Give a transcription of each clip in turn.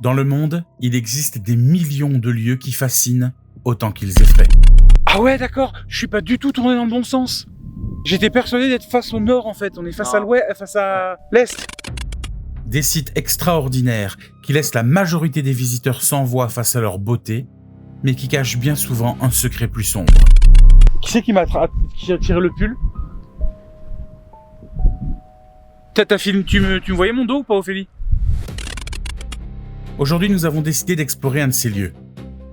Dans le monde, il existe des millions de lieux qui fascinent autant qu'ils effraient. Ah ouais, d'accord, je suis pas du tout tourné dans le bon sens. J'étais persuadé d'être face au nord en fait, on est face à l'ouest, face à l'est. Des sites extraordinaires qui laissent la majorité des visiteurs sans voix face à leur beauté, mais qui cachent bien souvent un secret plus sombre. Qui c'est qui m'a tiré le pull? Tu me voyais mon dos ou pas, Ophélie? Aujourd'hui, nous avons décidé d'explorer un de ces lieux.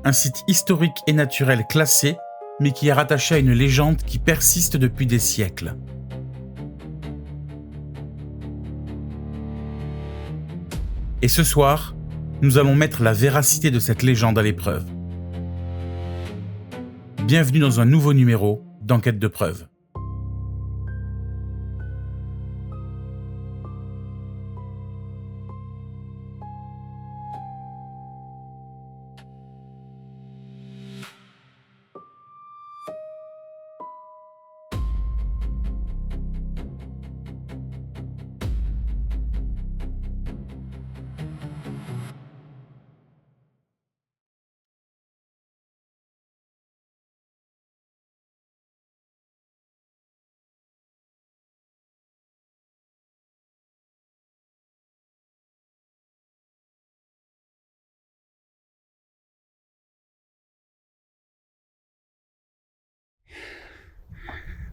Un site historique et naturel classé, mais qui est rattaché à une légende qui persiste depuis des siècles. Et ce soir, nous allons mettre la véracité de cette légende à l'épreuve. Bienvenue dans un nouveau numéro d'Enquête de preuves.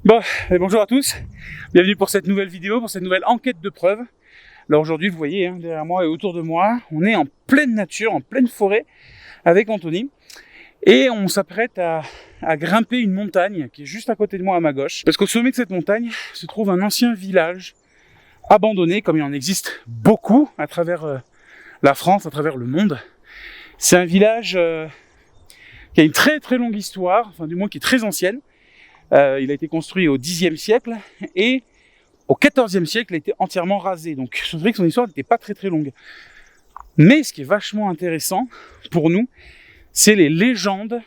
Bon, bonjour à tous, bienvenue pour cette nouvelle vidéo, pour cette nouvelle enquête de preuves. Alors aujourd'hui, vous voyez, derrière moi et autour de moi, on est en pleine nature, en pleine forêt avec Anthony. Et on s'apprête à grimper une montagne qui est juste à côté de moi à ma gauche. Parce qu'au sommet de cette montagne se trouve un ancien village abandonné, comme il en existe beaucoup à travers la France, à travers le monde. C'est un village qui a une très très longue histoire, enfin du moins qui est très ancienne. Il a été construit au Xe siècle et au XIVe siècle, il a été entièrement rasé. Donc je dirais que son histoire n'était pas très très longue. Mais ce qui est vachement intéressant pour nous, c'est les légendes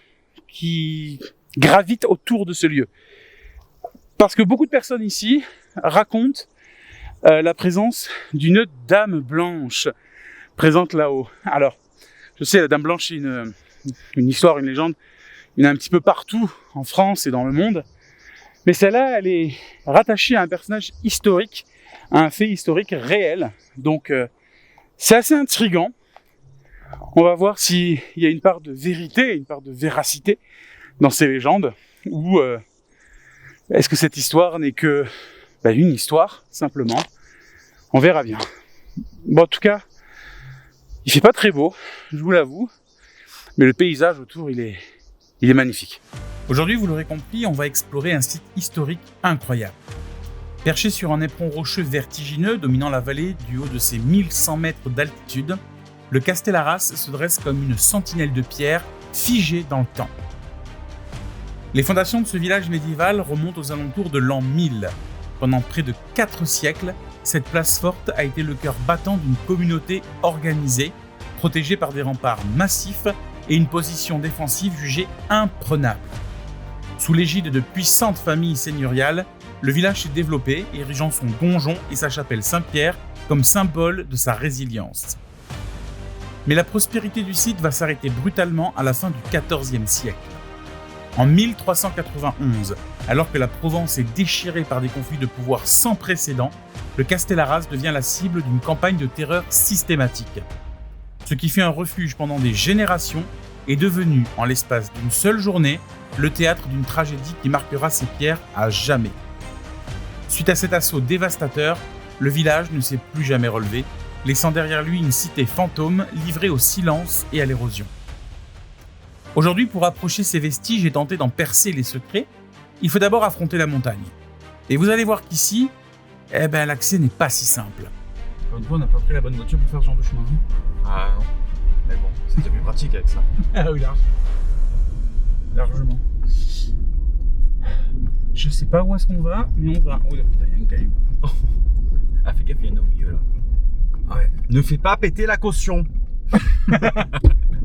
qui gravitent autour de ce lieu. Parce que beaucoup de personnes ici racontent la présence d'une dame blanche présente là-haut. Alors, je sais, la dame blanche, c'est une histoire, une légende. Il y en a un petit peu partout en France et dans le monde. Mais celle-là, elle est rattachée à un personnage historique, à un fait historique réel. Donc, c'est assez intriguant. On va voir s'il y a une part de vérité, une part de véracité dans ces légendes. Ou est-ce que cette histoire n'est que une histoire, simplement. On verra bien. Bon, en tout cas, il fait pas très beau, je vous l'avoue. Mais le paysage autour, il est magnifique. Aujourd'hui, vous l'aurez compris, on va explorer un site historique incroyable. Perché sur un éperon rocheux vertigineux dominant la vallée du haut de ses 1100 mètres d'altitude, le Castellaràs se dresse comme une sentinelle de pierre figée dans le temps. Les fondations de ce village médiéval remontent aux alentours de l'an 1000. Pendant près de 4 siècles, cette place forte a été le cœur battant d'une communauté organisée, protégée par des remparts massifs et une position défensive jugée imprenable. Sous l'égide de puissantes familles seigneuriales, le village s'est développé, érigeant son donjon et sa chapelle Saint-Pierre comme symbole de sa résilience. Mais la prospérité du site va s'arrêter brutalement à la fin du XIVe siècle. En 1391, alors que la Provence est déchirée par des conflits de pouvoir sans précédent, le Castellaràs devient la cible d'une campagne de terreur systématique. Ce qui fut un refuge pendant des générations est devenu, en l'espace d'une seule journée, le théâtre d'une tragédie qui marquera ses pierres à jamais. Suite à cet assaut dévastateur, le village ne s'est plus jamais relevé, laissant derrière lui une cité fantôme livrée au silence et à l'érosion. Aujourd'hui, pour approcher ces vestiges et tenter d'en percer les secrets, il faut d'abord affronter la montagne. Et vous allez voir qu'ici, l'accès n'est pas si simple. Une fois, on n'a pas pris la bonne voiture pour faire ce genre de chemin. Ah non, mais bon, c'était plus pratique avec ça. Ah oui, largement. Je sais pas où est-ce qu'on va, mais on va. Oh là, putain, il y a un caillou. Ah, fais gaffe, il y en a au milieu là. Ouais. Ne fais pas péter la caution.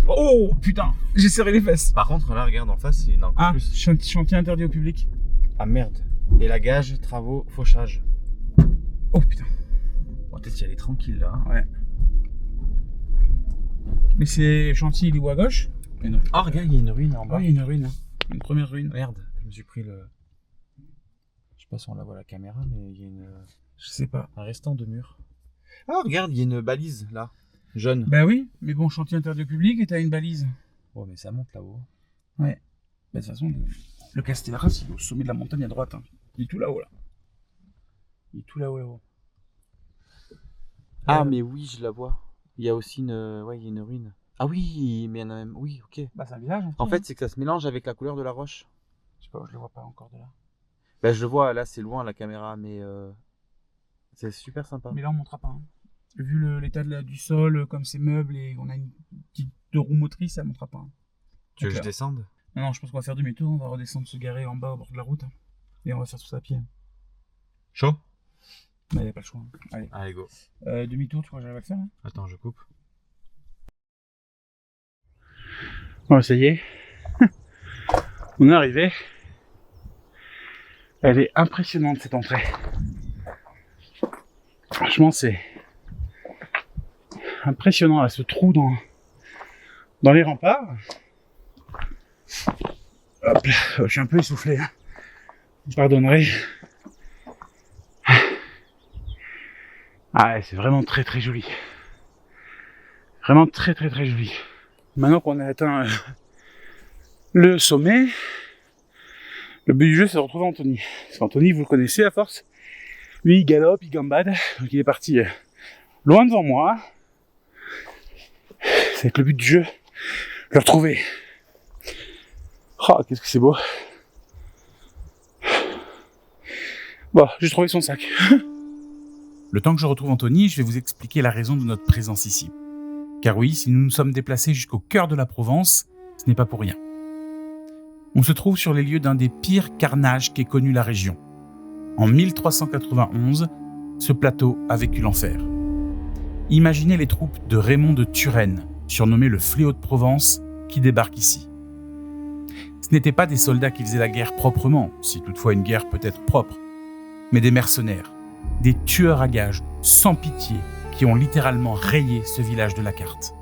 Oh putain, j'ai serré les fesses. Par contre, là, regarde en face, il y en a encore plus. Chantier interdit au public. Ah merde. Et la gage, travaux, fauchage. Oh putain. Bon, peut-être y aller tranquille là. Ouais. Mais c'est Chantilly, il est où à gauche? Non. Ah, regarde, il y a une ruine en bas. Ah, il y a une ruine. Une première ruine. Merde, je me suis pris le... Je sais pas si on la voit à la caméra, mais il y a Je sais pas. un restant de mur. Ah, regarde, il y a une balise, là. Jaune. Bah oui, mais bon, chantier interdit public et t'as une balise. Oh, mais ça monte là-haut. Ouais. Bah, de toute façon, le Castellaras, il est au sommet de la montagne à droite. Hein. Il est tout là-haut, là. Il est tout là-haut, là-haut. Ah, mais oui, je la vois. Il y a aussi une... Ouais, il y a une ruine. Ah oui, mais il y en a même... Oui, ok. Bah, c'est un village, En fait, c'est que ça se mélange avec la couleur de la roche. Je sais pas, je le vois pas encore de là. Bah, je le vois, là, c'est loin, la caméra, mais... C'est super sympa. Mais là, on montera pas. Hein. Vu l'état du sol, comme ces meubles, et on a une petite 2 roues motrices, ça montera pas. Hein. Tu veux que je là. descende? Non, je pense qu'on va faire demi-tour, on va redescendre, se garer en bas au bord de la route. Hein. Et on va faire tout ça à pied. Chaud? Bah, y a pas le choix. Hein. Allez. Allez, go. Demi-tour, tu crois que j'arrive à le faire hein? Attends, je coupe. Bon, ça y est. On est arrivé. Elle est impressionnante cette entrée. Franchement, c'est impressionnant là, ce trou dans les remparts. Hop là, je suis un peu essoufflé. Hein. Vous pardonnerez. Ah ouais, c'est vraiment très très joli. Vraiment très très très joli. Maintenant qu'on a atteint le sommet, le but du jeu c'est de retrouver Anthony. Parce qu'Anthony, vous le connaissez à force. Lui, il galope, il gambade. Donc il est parti loin devant moi. C'est le but du jeu, le retrouver. Oh, qu'est-ce que c'est beau. Bon, j'ai trouvé son sac. Le temps que je retrouve Anthony, je vais vous expliquer la raison de notre présence ici. Car oui, si nous nous sommes déplacés jusqu'au cœur de la Provence, ce n'est pas pour rien. On se trouve sur les lieux d'un des pires carnages qu'ait connu la région. En 1391, ce plateau a vécu l'enfer. Imaginez les troupes de Raymond de Turenne, surnommé le fléau de Provence, qui débarquent ici. Ce n'étaient pas des soldats qui faisaient la guerre proprement, si toutefois une guerre peut être propre, mais des mercenaires, des tueurs à gages, sans pitié, qui ont littéralement rayé ce village de la carte.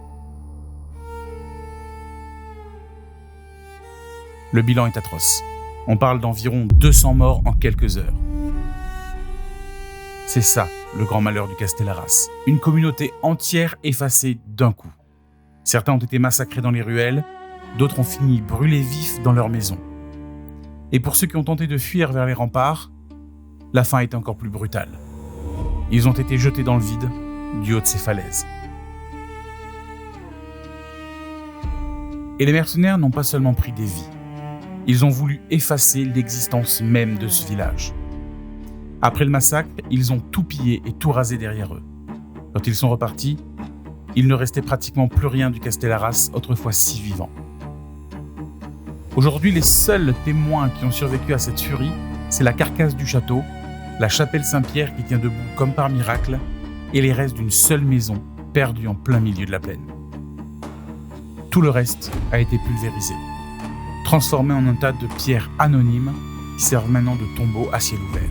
Le bilan est atroce. On parle d'environ 200 morts en quelques heures. C'est ça, le grand malheur du Castellaras. Une communauté entière effacée d'un coup. Certains ont été massacrés dans les ruelles, d'autres ont fini brûlés vifs dans leurs maisons. Et pour ceux qui ont tenté de fuir vers les remparts, la fin est encore plus brutale. Ils ont été jetés dans le vide, du haut de ces falaises. Et les mercenaires n'ont pas seulement pris des vies, ils ont voulu effacer l'existence même de ce village. Après le massacre, ils ont tout pillé et tout rasé derrière eux. Quand ils sont repartis, il ne restait pratiquement plus rien du Castellaras, autrefois si vivant. Aujourd'hui, les seuls témoins qui ont survécu à cette furie, c'est la carcasse du château, la chapelle Saint-Pierre qui tient debout comme par miracle, et les restes d'une seule maison perdue en plein milieu de la plaine. Tout le reste a été pulvérisé, transformé en un tas de pierres anonymes qui servent maintenant de tombeaux à ciel ouvert.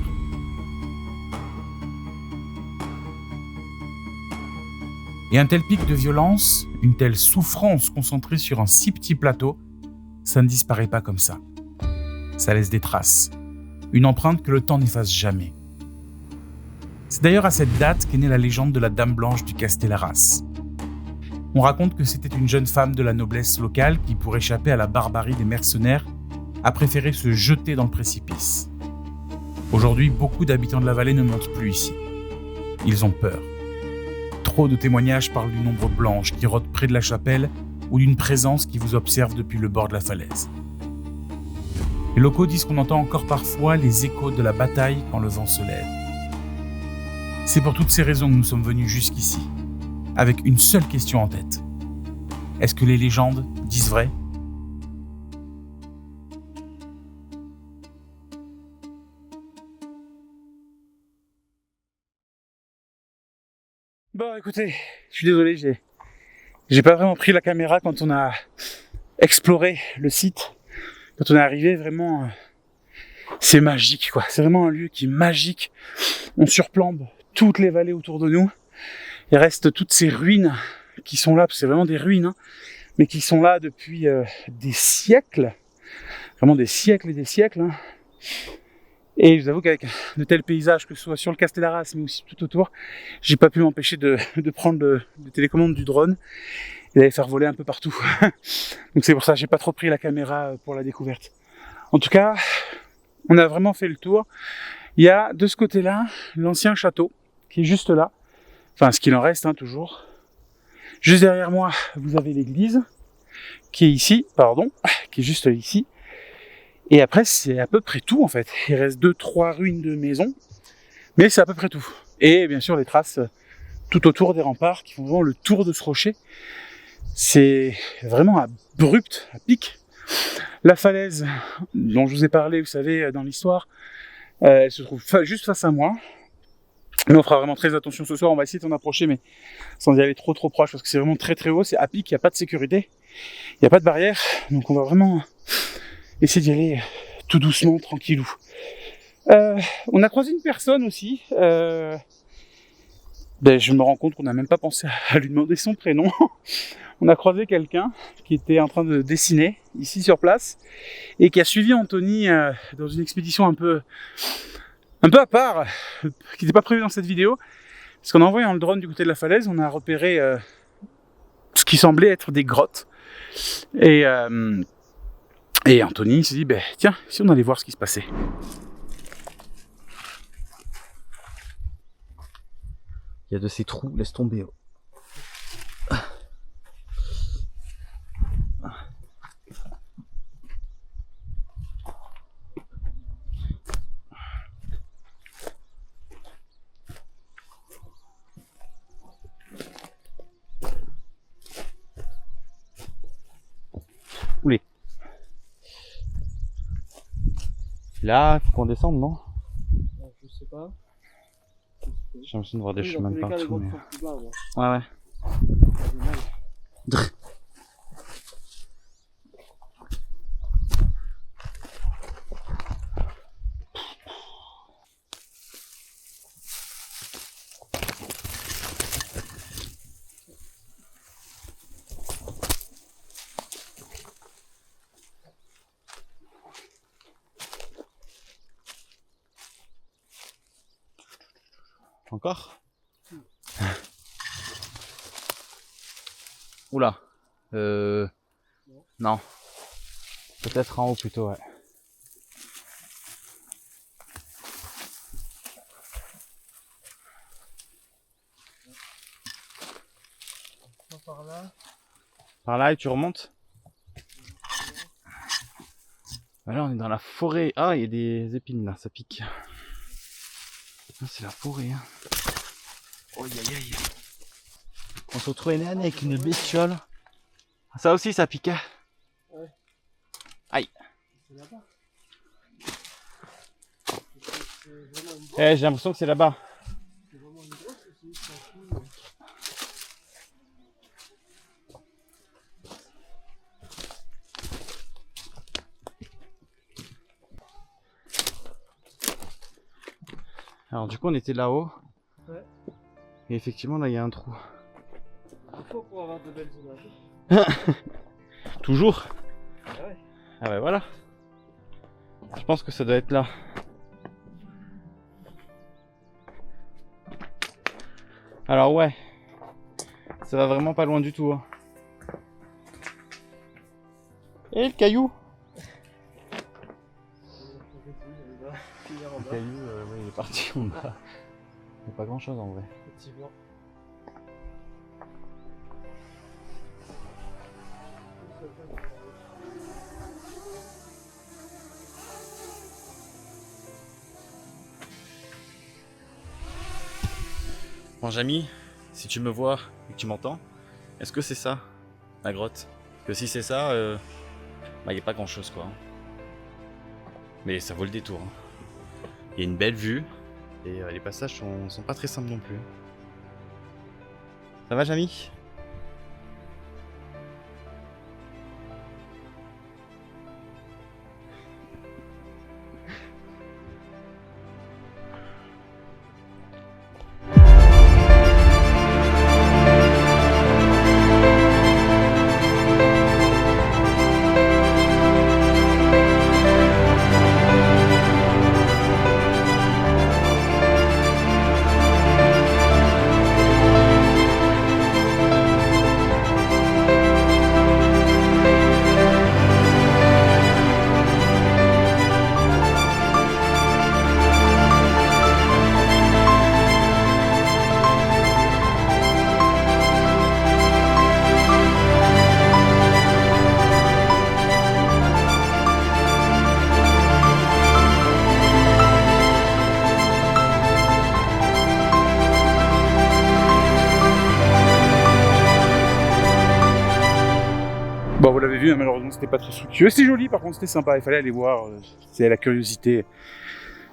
Et un tel pic de violence, une telle souffrance concentrée sur un si petit plateau, ça ne disparaît pas comme ça. Ça laisse des traces, une empreinte que le temps n'efface jamais. C'est d'ailleurs à cette date qu'est née la légende de la Dame Blanche du Castellaras. On raconte que c'était une jeune femme de la noblesse locale qui, pour échapper à la barbarie des mercenaires, a préféré se jeter dans le précipice. Aujourd'hui, beaucoup d'habitants de la vallée ne montent plus ici. Ils ont peur. Trop de témoignages parlent d'une ombre blanche qui rôde près de la chapelle ou d'une présence qui vous observe depuis le bord de la falaise. Les locaux disent qu'on entend encore parfois les échos de la bataille quand le vent se lève. C'est pour toutes ces raisons que nous sommes venus jusqu'ici, avec une seule question en tête. Est-ce que les légendes disent vrai ? Bon, écoutez, je suis désolé, j'ai pas vraiment pris la caméra quand on a exploré le site. Quand on est arrivé, vraiment, c'est magique, quoi. C'est vraiment un lieu qui est magique. On surplombe toutes les vallées autour de nous. Il reste toutes ces ruines qui sont là, parce que c'est vraiment des ruines, hein, mais qui sont là depuis des siècles, vraiment des siècles et des siècles. Hein. Et je vous avoue qu'avec de tels paysages, que ce soit sur le Castellarace, mais aussi tout autour, j'ai pas pu m'empêcher de prendre le télécommande du drone et d'aller faire voler un peu partout. Donc c'est pour ça que j'ai pas trop pris la caméra pour la découverte. En tout cas, on a vraiment fait le tour. Il y a de ce côté-là l'ancien château qui est juste là, enfin ce qu'il en reste hein, toujours. Juste derrière moi, vous avez l'église qui est ici, qui est juste ici. Et après, c'est à peu près tout en fait. Il reste 2-3 ruines de maisons, mais c'est à peu près tout. Et bien sûr, les traces tout autour des remparts qui font vraiment le tour de ce rocher. C'est vraiment abrupt, à pic. La falaise dont je vous ai parlé, vous savez, dans l'histoire, elle se trouve juste face à moi. Mais on fera vraiment très attention ce soir. On va essayer de s'en approcher, mais sans y aller trop proche, parce que c'est vraiment très très haut. C'est à pic, il n'y a pas de sécurité, il n'y a pas de barrière. Donc on va vraiment essayer d'y aller tout doucement, tranquillou. On a croisé une personne aussi. Je me rends compte qu'on n'a même pas pensé à lui demander son prénom. On a croisé quelqu'un qui était en train de dessiner ici sur place et qui a suivi Anthony dans une expédition un peu à part, qui n'était pas prévue dans cette vidéo. Parce qu'en envoyant le drone du côté de la falaise, on a repéré ce qui semblait être des grottes. Et Anthony s'est dit, tiens, si on allait voir ce qui se passait. Il y a de ces trous, laisse tomber. Oulé. Là, faut qu'on descende, non? Je sais pas. J'ai l'impression de voir des chemins partout. Mais... Bas, ouais. Encore? Oula. Non. Peut-être en haut plutôt, ouais. Par là. Par là et tu remontes? Là on est dans la forêt. Ah, il y a des épines là, ça pique. Ah, c'est la forêt. Hein. Oh, aïe aïe. On se retrouve avec une bestiole. Ça aussi ça pique. Ouais. Aïe. C'est là-bas. J'ai l'impression que c'est là-bas. C'est vraiment une grosse aussi, ça fout. Alors du coup on était là-haut. Ouais. Et effectivement là il y a un trou. Il faut pour avoir de belles images. Toujours. Ah ouais. Ah ouais voilà. Je pense que ça doit être là. Alors ouais. Ça va vraiment pas loin du tout. Hein. Et le caillou? Le caillou, ouais, il est parti en bas. Il n'y a pas grand chose en vrai. Effectivement. Bon Jamy, si tu me vois et que tu m'entends, est-ce que c'est ça, la grotte? Parce que si c'est ça, il n'y a pas grand chose quoi. Mais ça vaut le détour. Hein. Il y a une belle vue et les passages sont pas très simples non plus. Ça va Jamy? l'avez vu, hein, malheureusement c'était pas très fructueux. C'était joli, par contre c'était sympa, il fallait aller voir. C'est la curiosité.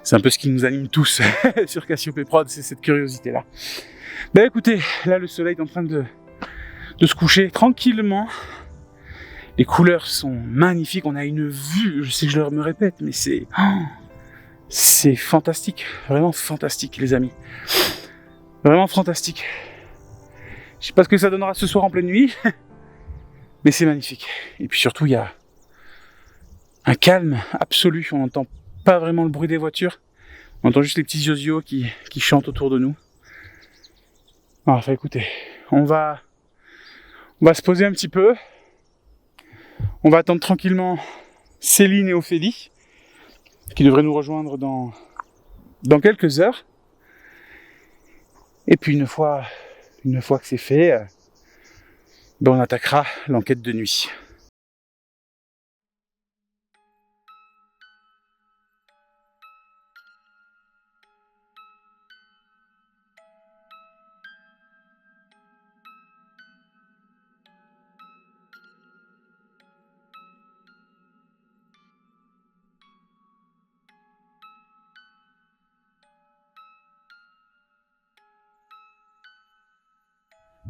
C'est un peu ce qui nous anime tous sur Cassiopée Prod, c'est cette curiosité-là. Ben écoutez, là le soleil est en train de se coucher tranquillement. Les couleurs sont magnifiques, on a une vue, je sais que je me répète, mais c'est fantastique, vraiment fantastique les amis. Vraiment fantastique. Je sais pas ce que ça donnera ce soir en pleine nuit, mais c'est magnifique. Et puis surtout, il y a un calme absolu, on n'entend pas vraiment le bruit des voitures, on entend juste les petits yozio qui chantent autour de nous. Enfin écoutez, on va se poser un petit peu. On va attendre tranquillement Céline et Ophélie, qui devraient nous rejoindre dans quelques heures. Et puis une fois que c'est fait, ben on attaquera l'enquête de nuit.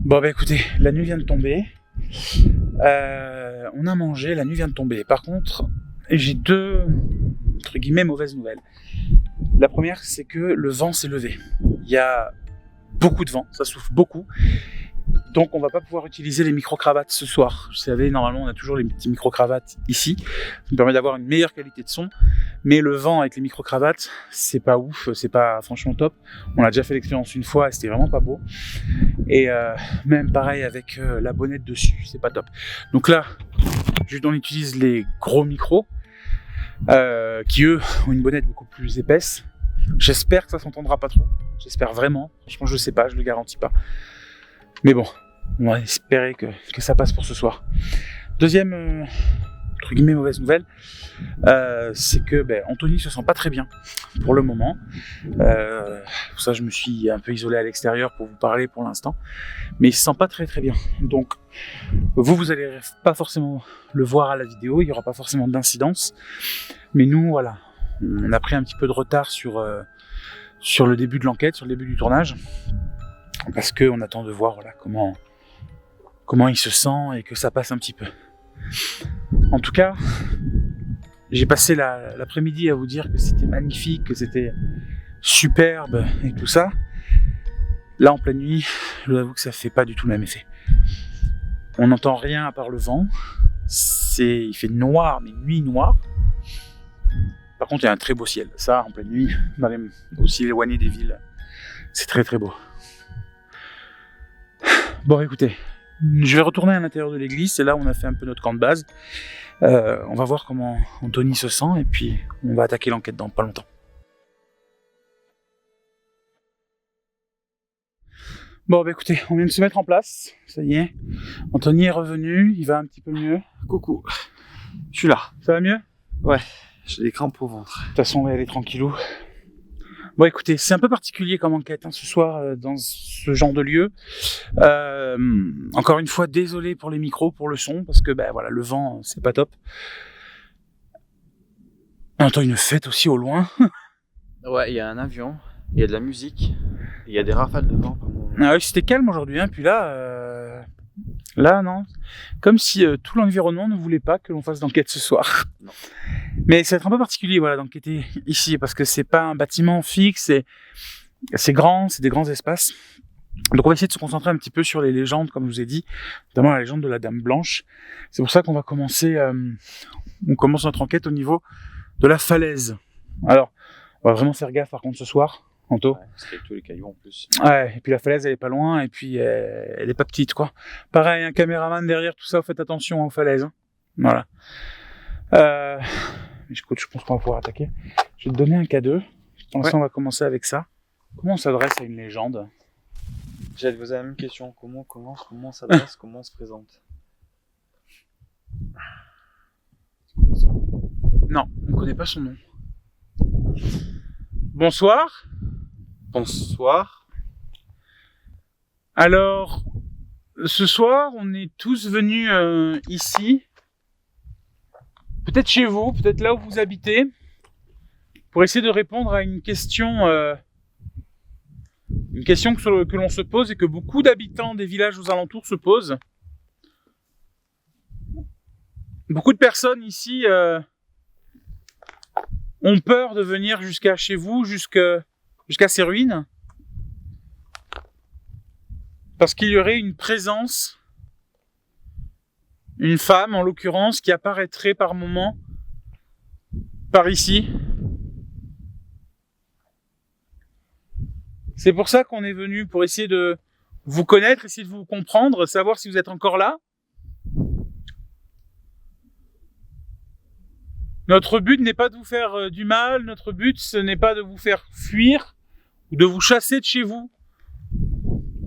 Bon bah écoutez, la nuit vient de tomber, on a mangé, la nuit vient de tomber. Par contre, j'ai deux, entre guillemets, mauvaises nouvelles. La première, c'est que le vent s'est levé. Il y a beaucoup de vent, ça souffle beaucoup. Donc on va pas pouvoir utiliser les micro-cravates ce soir. Vous savez, normalement on a toujours les petits micro-cravates ici. Ça me permet d'avoir une meilleure qualité de son. Mais le vent avec les micro-cravates, c'est pas ouf, c'est pas franchement top. On a déjà fait l'expérience une fois et c'était vraiment pas beau. Et même pareil avec la bonnette dessus, c'est pas top. Donc là, juste on utilise les gros micros qui eux ont une bonnette beaucoup plus épaisse. J'espère que ça s'entendra pas trop. J'espère vraiment. Franchement, je sais pas, je le garantis pas. Mais bon, on va espérer que ça passe pour ce soir. Deuxième, entre guillemets, mauvaise nouvelle, c'est que Anthony se sent pas très bien pour le moment. Pour ça, je me suis un peu isolé à l'extérieur pour vous parler pour l'instant. Mais il se sent pas très très bien. Donc, vous allez pas forcément le voir à la vidéo, il y aura pas forcément d'incidence. Mais nous, voilà, on a pris un petit peu de retard sur le début de l'enquête, sur le début du tournage. Parce qu'on attend de voir voilà, comment il se sent et que ça passe un petit peu. En tout cas, j'ai passé l'après-midi à vous dire que c'était magnifique, que c'était superbe et tout ça. Là, en pleine nuit, je vous avoue que ça fait pas du tout le même effet. On n'entend rien à part le vent. Il fait noir, mais nuit noire. Par contre, il y a un très beau ciel. Ça, en pleine nuit, aussi éloigné des villes, c'est très très beau. Bon, écoutez, je vais retourner à l'intérieur de l'église. C'est là où on a fait un peu notre camp de base. On va voir comment Anthony se sent et puis on va attaquer l'enquête dans pas longtemps. Bon, bah écoutez, on vient de se mettre en place. Ça y est, Anthony est revenu. Il va un petit peu mieux. Coucou, je suis là. Ça va mieux? Ouais, j'ai des crampes au ventre. De toute façon, on va y aller tranquillou. Bon, écoutez, c'est un peu particulier comme enquête ce soir dans ce genre de lieu. Encore une fois, désolé pour les micros, pour le son, parce que voilà, le vent, c'est pas top. On entend une fête aussi au loin. Ouais, il y a un avion, il y a de la musique, il y a des rafales de vent. Ah oui, c'était calme aujourd'hui, hein, puis là, non. Comme si tout l'environnement ne voulait pas que l'on fasse d'enquête ce soir. Non. Mais ça va être un peu particulier, voilà, d'enquêter ici, parce que c'est pas un bâtiment fixe, c'est grand, c'est des grands espaces. Donc on va essayer de se concentrer un petit peu sur les légendes, comme je vous ai dit, notamment la légende de la Dame Blanche. C'est pour ça qu'on va commencer, on commence notre enquête au niveau de la falaise. Alors, on va vraiment faire gaffe par contre ce soir, Anto. Ouais, parce qu'il y a tous les cailloux en plus. Ouais, et puis la falaise elle est pas loin, et puis elle est pas petite quoi. Pareil, un caméraman derrière, tout ça, vous faites attention aux falaises. Hein. Voilà. Je pense qu'on va pouvoir attaquer. Je vais te donner un K2. Pour l'instant, on va commencer avec ça. Comment on s'adresse à une légende? J'ai posé la même question. Comment on s'adresse, comment on se présente? Non, on ne connaît pas son nom. Bonsoir. Bonsoir. Alors, ce soir, on est tous venus ici peut-être chez vous, peut-être là où vous habitez, pour essayer de répondre à une question que l'on se pose et que beaucoup d'habitants des villages aux alentours se posent. Beaucoup de personnes ici ont peur de venir jusqu'à chez vous, jusqu'à ces ruines, parce qu'il y aurait une présence, une femme en l'occurrence, qui apparaîtrait par moment par ici. C'est pour ça qu'on est venu, pour essayer de vous connaître, essayer de vous comprendre, savoir si vous êtes encore là. Notre but n'est pas de vous faire du mal, notre but ce n'est pas de vous faire fuir ou de vous chasser de chez vous.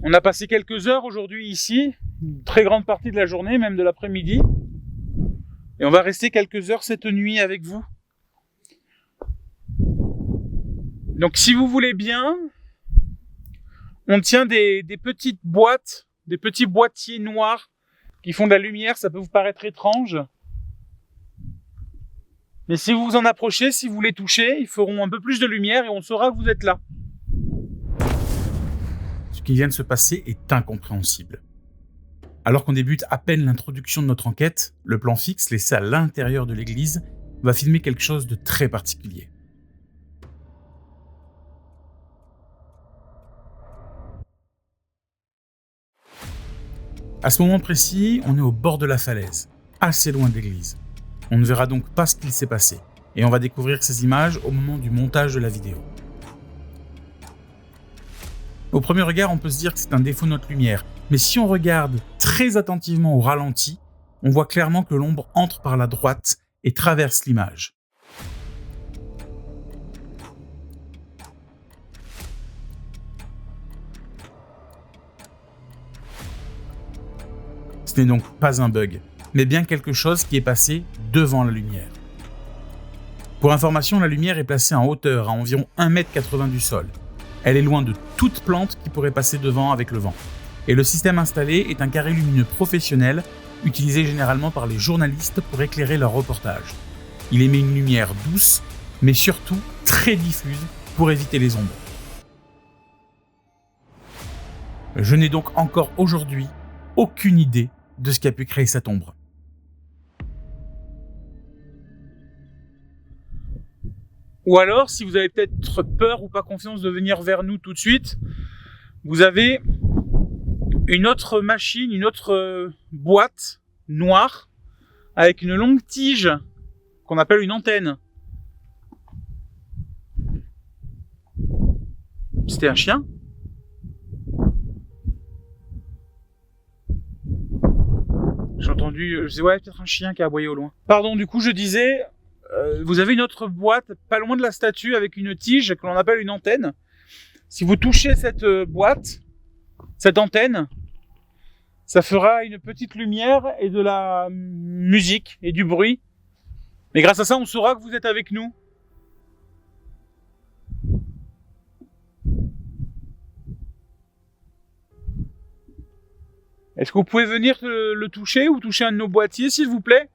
On a passé quelques heures aujourd'hui ici, une très grande partie de la journée, même de l'après-midi, et on va rester quelques heures cette nuit avec vous. Donc si vous voulez bien, on tient des petites boîtes, des petits boîtiers noirs qui font de la lumière, ça peut vous paraître étrange. Mais si vous vous en approchez, si vous les touchez, ils feront un peu plus de lumière et on saura que vous êtes là. Ce qui vient de se passer est incompréhensible. Alors qu'on débute à peine l'introduction de notre enquête, le plan fixe laissé à l'intérieur de l'église va filmer quelque chose de très particulier. À ce moment précis, on est au bord de la falaise, assez loin de l'église. On ne verra donc pas ce qu'il s'est passé, et on va découvrir ces images au moment du montage de la vidéo. Au premier regard, on peut se dire que c'est un défaut de notre lumière, mais si on regarde très attentivement au ralenti, on voit clairement que l'ombre entre par la droite et traverse l'image. Ce n'est donc pas un bug, mais bien quelque chose qui est passé devant la lumière. Pour information, la lumière est placée en hauteur, à environ 1,80 m du sol. Elle est loin de toute plante qui pourrait passer devant avec le vent. Et le système installé est un carré lumineux professionnel, utilisé généralement par les journalistes pour éclairer leurs reportages. Il émet une lumière douce, mais surtout très diffuse pour éviter les ombres. Je n'ai donc encore aujourd'hui aucune idée de ce qui a pu créer cette ombre. Ou alors, si vous avez peut-être peur ou pas confiance de venir vers nous tout de suite, vous avez une autre machine, une autre boîte noire avec une longue tige qu'on appelle une antenne. C'était un chien ? J'ai entendu, je disais ouais, peut-être un chien qui a aboyé au loin. Pardon, du coup je disais, vous avez une autre boîte pas loin de la statue avec une tige que l'on appelle une antenne. Si vous touchez cette boîte, cette antenne, ça fera une petite lumière et de la musique et du bruit. Mais grâce à ça, on saura que vous êtes avec nous. Est-ce que vous pouvez venir le toucher ou toucher un de nos boîtiers, s'il vous plaît ?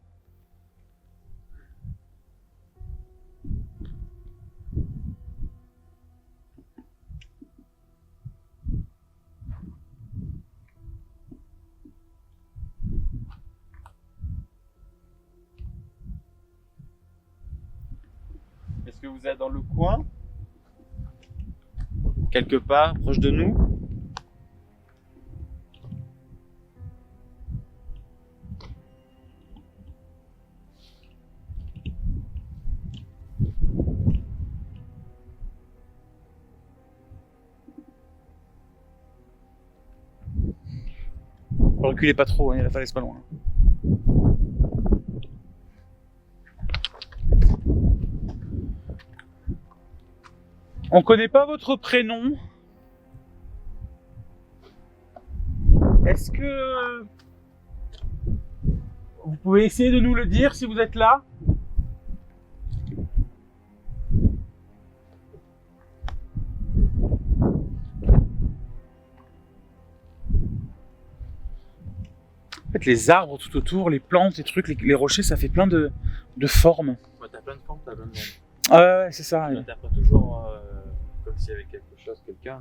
Est-ce que vous êtes dans le coin ? Quelque part, proche de nous ? Reculez pas trop, hein, la falaise pas loin. On connaît pas votre prénom. Est-ce que vous pouvez essayer de nous le dire si vous êtes là ? En fait, les arbres tout autour, les plantes, les trucs, les rochers, ça fait plein de de formes. Ouais, t'as plein de formes, t'as plein de nombres. Ah ouais, c'est ça. Tu interprètes toujours comme s'il y avait quelque chose, quelqu'un.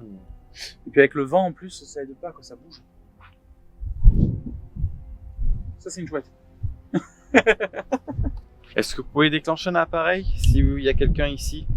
Et puis avec le vent en plus, ça aide pas quand ça bouge. Ça c'est une chouette. Est-ce que vous pouvez déclencher un appareil si il y a quelqu'un ici?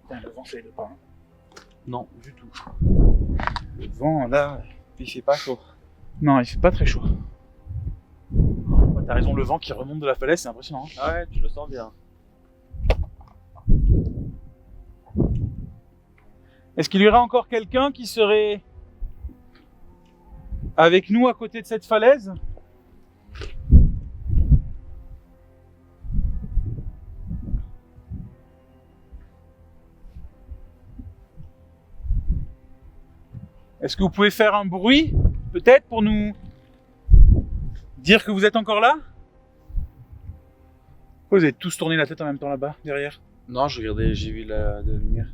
Putain, le vent ça aide pas. Hein. Non, du tout. Le vent là, Il fait pas chaud. non, il fait pas très chaud. Ouais, t'as raison, le vent qui remonte de la falaise, c'est impressionnant. Hein. Ah ouais, tu le sens bien. Est-ce qu'il y aurait encore quelqu'un qui serait avec nous à côté de cette falaise? Est-ce que vous pouvez faire un bruit, peut-être, pour nous dire que vous êtes encore là? Vous avez tous tourné la tête en même temps là-bas, derrière. Non, j'ai vu de la lumière.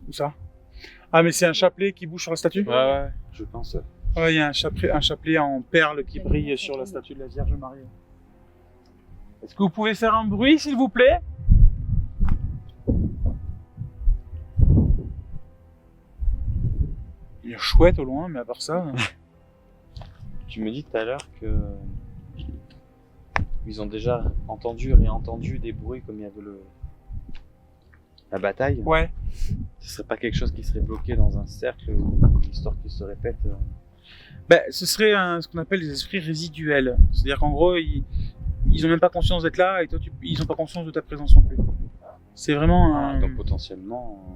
Où ça? Ah, mais c'est un chapelet qui bouge sur la statue? Ouais, je pense. Ouais, il y a un chapelet en perles qui brille sur la statue de la Vierge Marie. Est-ce que vous pouvez faire un bruit, s'il vous plaît? Il y a chouette au loin, mais à part ça... Tu me dis tout à l'heure que ils ont déjà entendu, réentendu des bruits comme il y avait la bataille. Ouais. Ce serait pas quelque chose qui serait bloqué dans un cercle ou une histoire qui se répète. Ben, ce serait ce qu'on appelle les esprits résiduels. C'est-à-dire qu'en gros, ils ont même pas conscience d'être là et toi, ils ont pas conscience de ta présence non plus. C'est vraiment un... Donc potentiellement,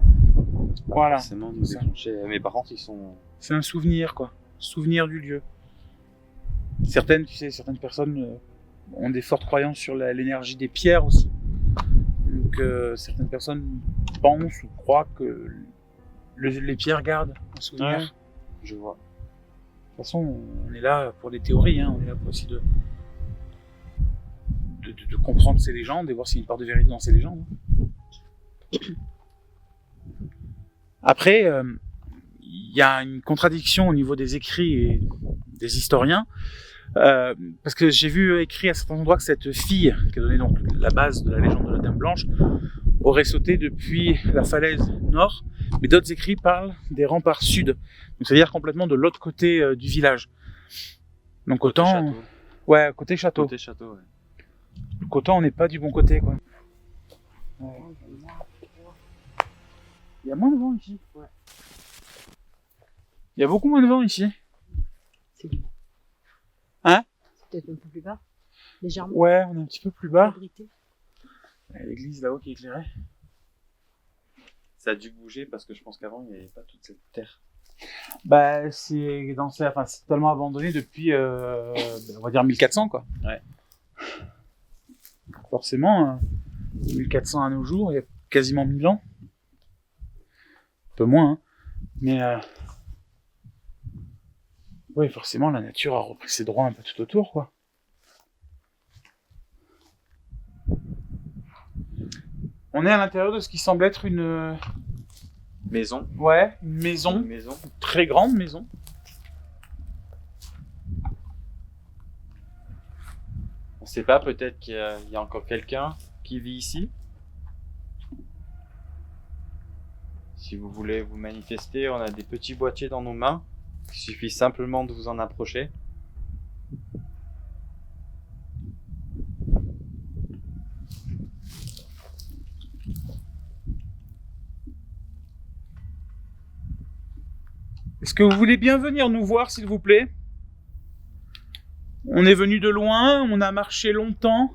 Voilà, forcément nous c'est ça. déclencher. Mais par contre, ils sont. C'est un souvenir, quoi. Souvenir du lieu. Certaines personnes ont des fortes croyances sur l'énergie des pierres aussi. Donc certaines personnes pensent ou croient que les pierres gardent un souvenir. Ouais, je vois. De toute façon, on est là pour des théories, hein. On est là pour essayer de comprendre ces légendes et voir s'il y a une part de vérité dans ces légendes. Après, il y a une contradiction au niveau des écrits et des historiens, parce que j'ai vu écrit à certains endroits que cette fille, qui a donné donc la base de la légende de la Dame Blanche, aurait sauté depuis la falaise nord, mais d'autres écrits parlent des remparts sud, donc c'est-à-dire complètement de l'autre côté du village. Donc Côté autant, château. ouais, côté château. Côté château, ouais. Donc autant on n'est pas du bon côté, quoi. Il y a moins de vent ici. Ouais. Il y a beaucoup moins de vent ici. C'est du Hein? C'est peut-être un peu plus bas. Légèrement. Ouais, on est un petit peu plus bas. Abrité. Il y a l'église là-haut qui est éclairée. Ça a dû bouger parce que je pense qu'avant il n'y avait pas toute cette terre. Bah, c'est totalement abandonné depuis, on va dire 1400, quoi. Ouais. Forcément, 1400 à nos jours, il y a quasiment 1000 ans. Un peu moins, hein. Mais, oui, forcément, la nature a repris ses droits un peu tout autour, quoi. On est à l'intérieur de ce qui semble être une Maison. maison, Une maison. une très grande maison. On sait pas, peut-être qu'il y a encore quelqu'un qui vit ici. Si vous voulez vous manifester, on a des petits boîtiers dans nos mains. Il suffit simplement de vous en approcher. Est-ce que vous voulez bien venir nous voir, s'il vous plaît? On est venu de loin, on a marché longtemps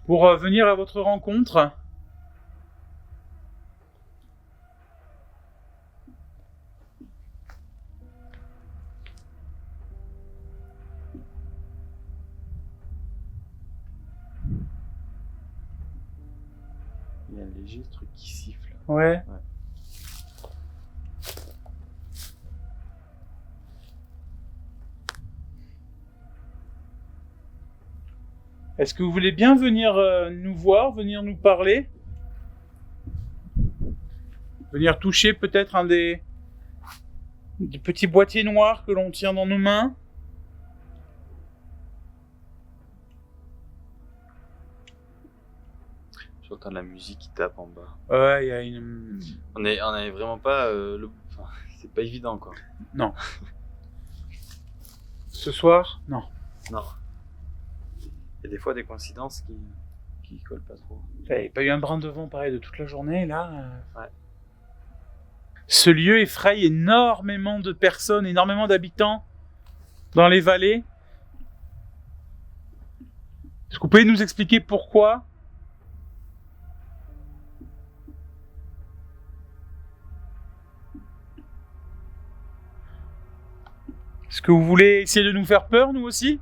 pour venir à votre rencontre. y a un léger truc qui siffle. Ouais. Est-ce que vous voulez bien venir nous voir, venir nous parler? Venir toucher peut-être un des petits boîtiers noirs que l'on tient dans nos mains? J'entends la musique qui tape en bas. Ouais, il y a une... On est vraiment pas... Enfin, c'est pas évident, quoi. Non. Ce soir? Non. Non. Il y a des fois des coïncidences qui collent pas trop. Il n'y a pas eu un brin de vent pareil de toute la journée, là. Ouais. Ce lieu effraie énormément de personnes, énormément d'habitants dans les vallées. Est-ce que vous pouvez nous expliquer pourquoi? Est-ce que vous voulez essayer de nous faire peur, nous aussi?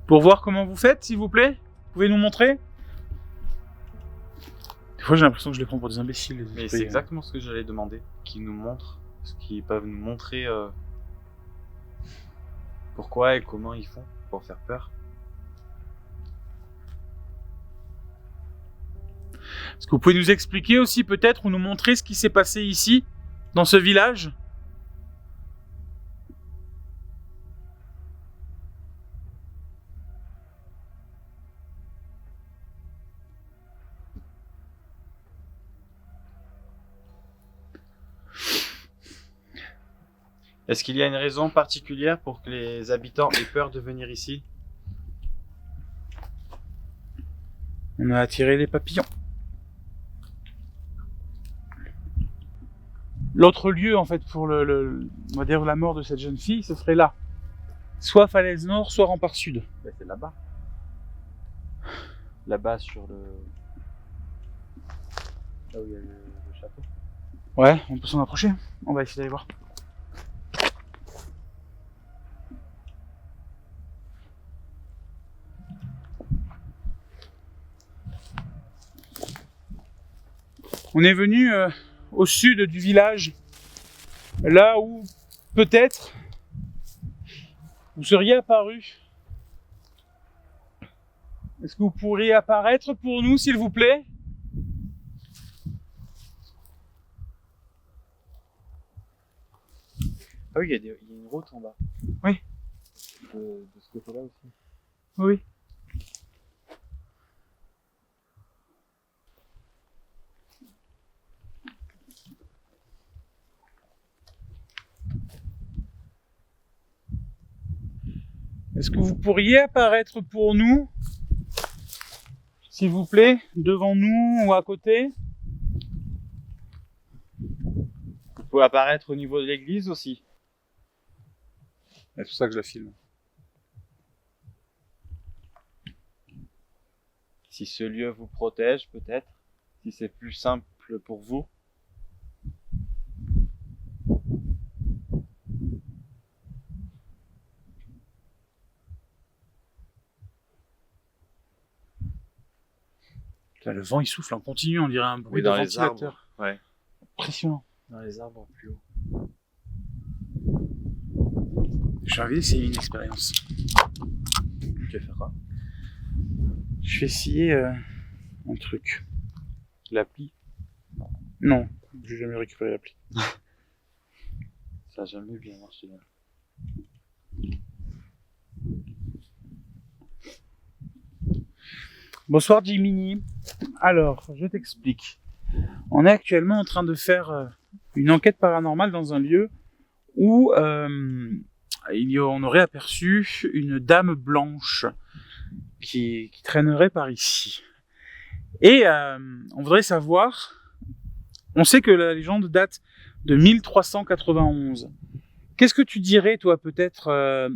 Pour voir comment vous faites, s'il vous plaît? Vous pouvez nous montrer? Des fois, j'ai l'impression que je les prends pour des imbéciles. Les Mais esprits. c'est exactement ce que j'allais demander. Qu'ils nous montrent. Ce qu'ils peuvent nous montrer pourquoi et comment ils font pour faire peur. Est-ce que vous pouvez nous expliquer aussi peut-être ou nous montrer ce qui s'est passé ici, dans ce village? Est-ce qu'il y a une raison particulière pour que les habitants aient peur de venir ici? On a attiré les papillons. L'autre lieu, en fait, pour on va dire la mort de cette jeune fille, ce serait là. Soit falaise nord, soit rempart sud. Ben, c'est là-bas. Là-bas sur le... Là où il y a le château. Ouais, on peut s'en approcher. On va essayer d'aller voir. On est venu au sud du village, là où peut-être vous seriez apparu. Est-ce que vous pourriez apparaître pour nous, s'il vous plaît? Ah oui, il y a une route en bas. Oui. De ce côté-là aussi. Oui. Est-ce que vous pourriez apparaître pour nous, s'il vous plaît, devant nous ou à côté? Vous pouvez apparaître au niveau de l'église aussi. C'est pour ça que je la filme. Si ce lieu vous protège, peut-être. Si c'est plus simple pour vous. Là, le vent il souffle en continu, on dirait un bruit Oui, de dans les ventilateur. arbres. Ouais. Impressionnant. Dans les arbres plus haut. J'ai envie d'essayer une expérience. Tu vas faire quoi? Je vais essayer un truc. L'appli. Non, j'ai jamais récupéré l'appli. Ça a jamais bien marché. Là. Bonsoir Jiminy. Alors, je t'explique. On est actuellement en train de faire une enquête paranormale dans un lieu où on aurait aperçu une dame blanche qui traînerait par ici. Et on voudrait savoir, on sait que la légende date de 1391. Qu'est-ce que tu dirais, toi, peut-être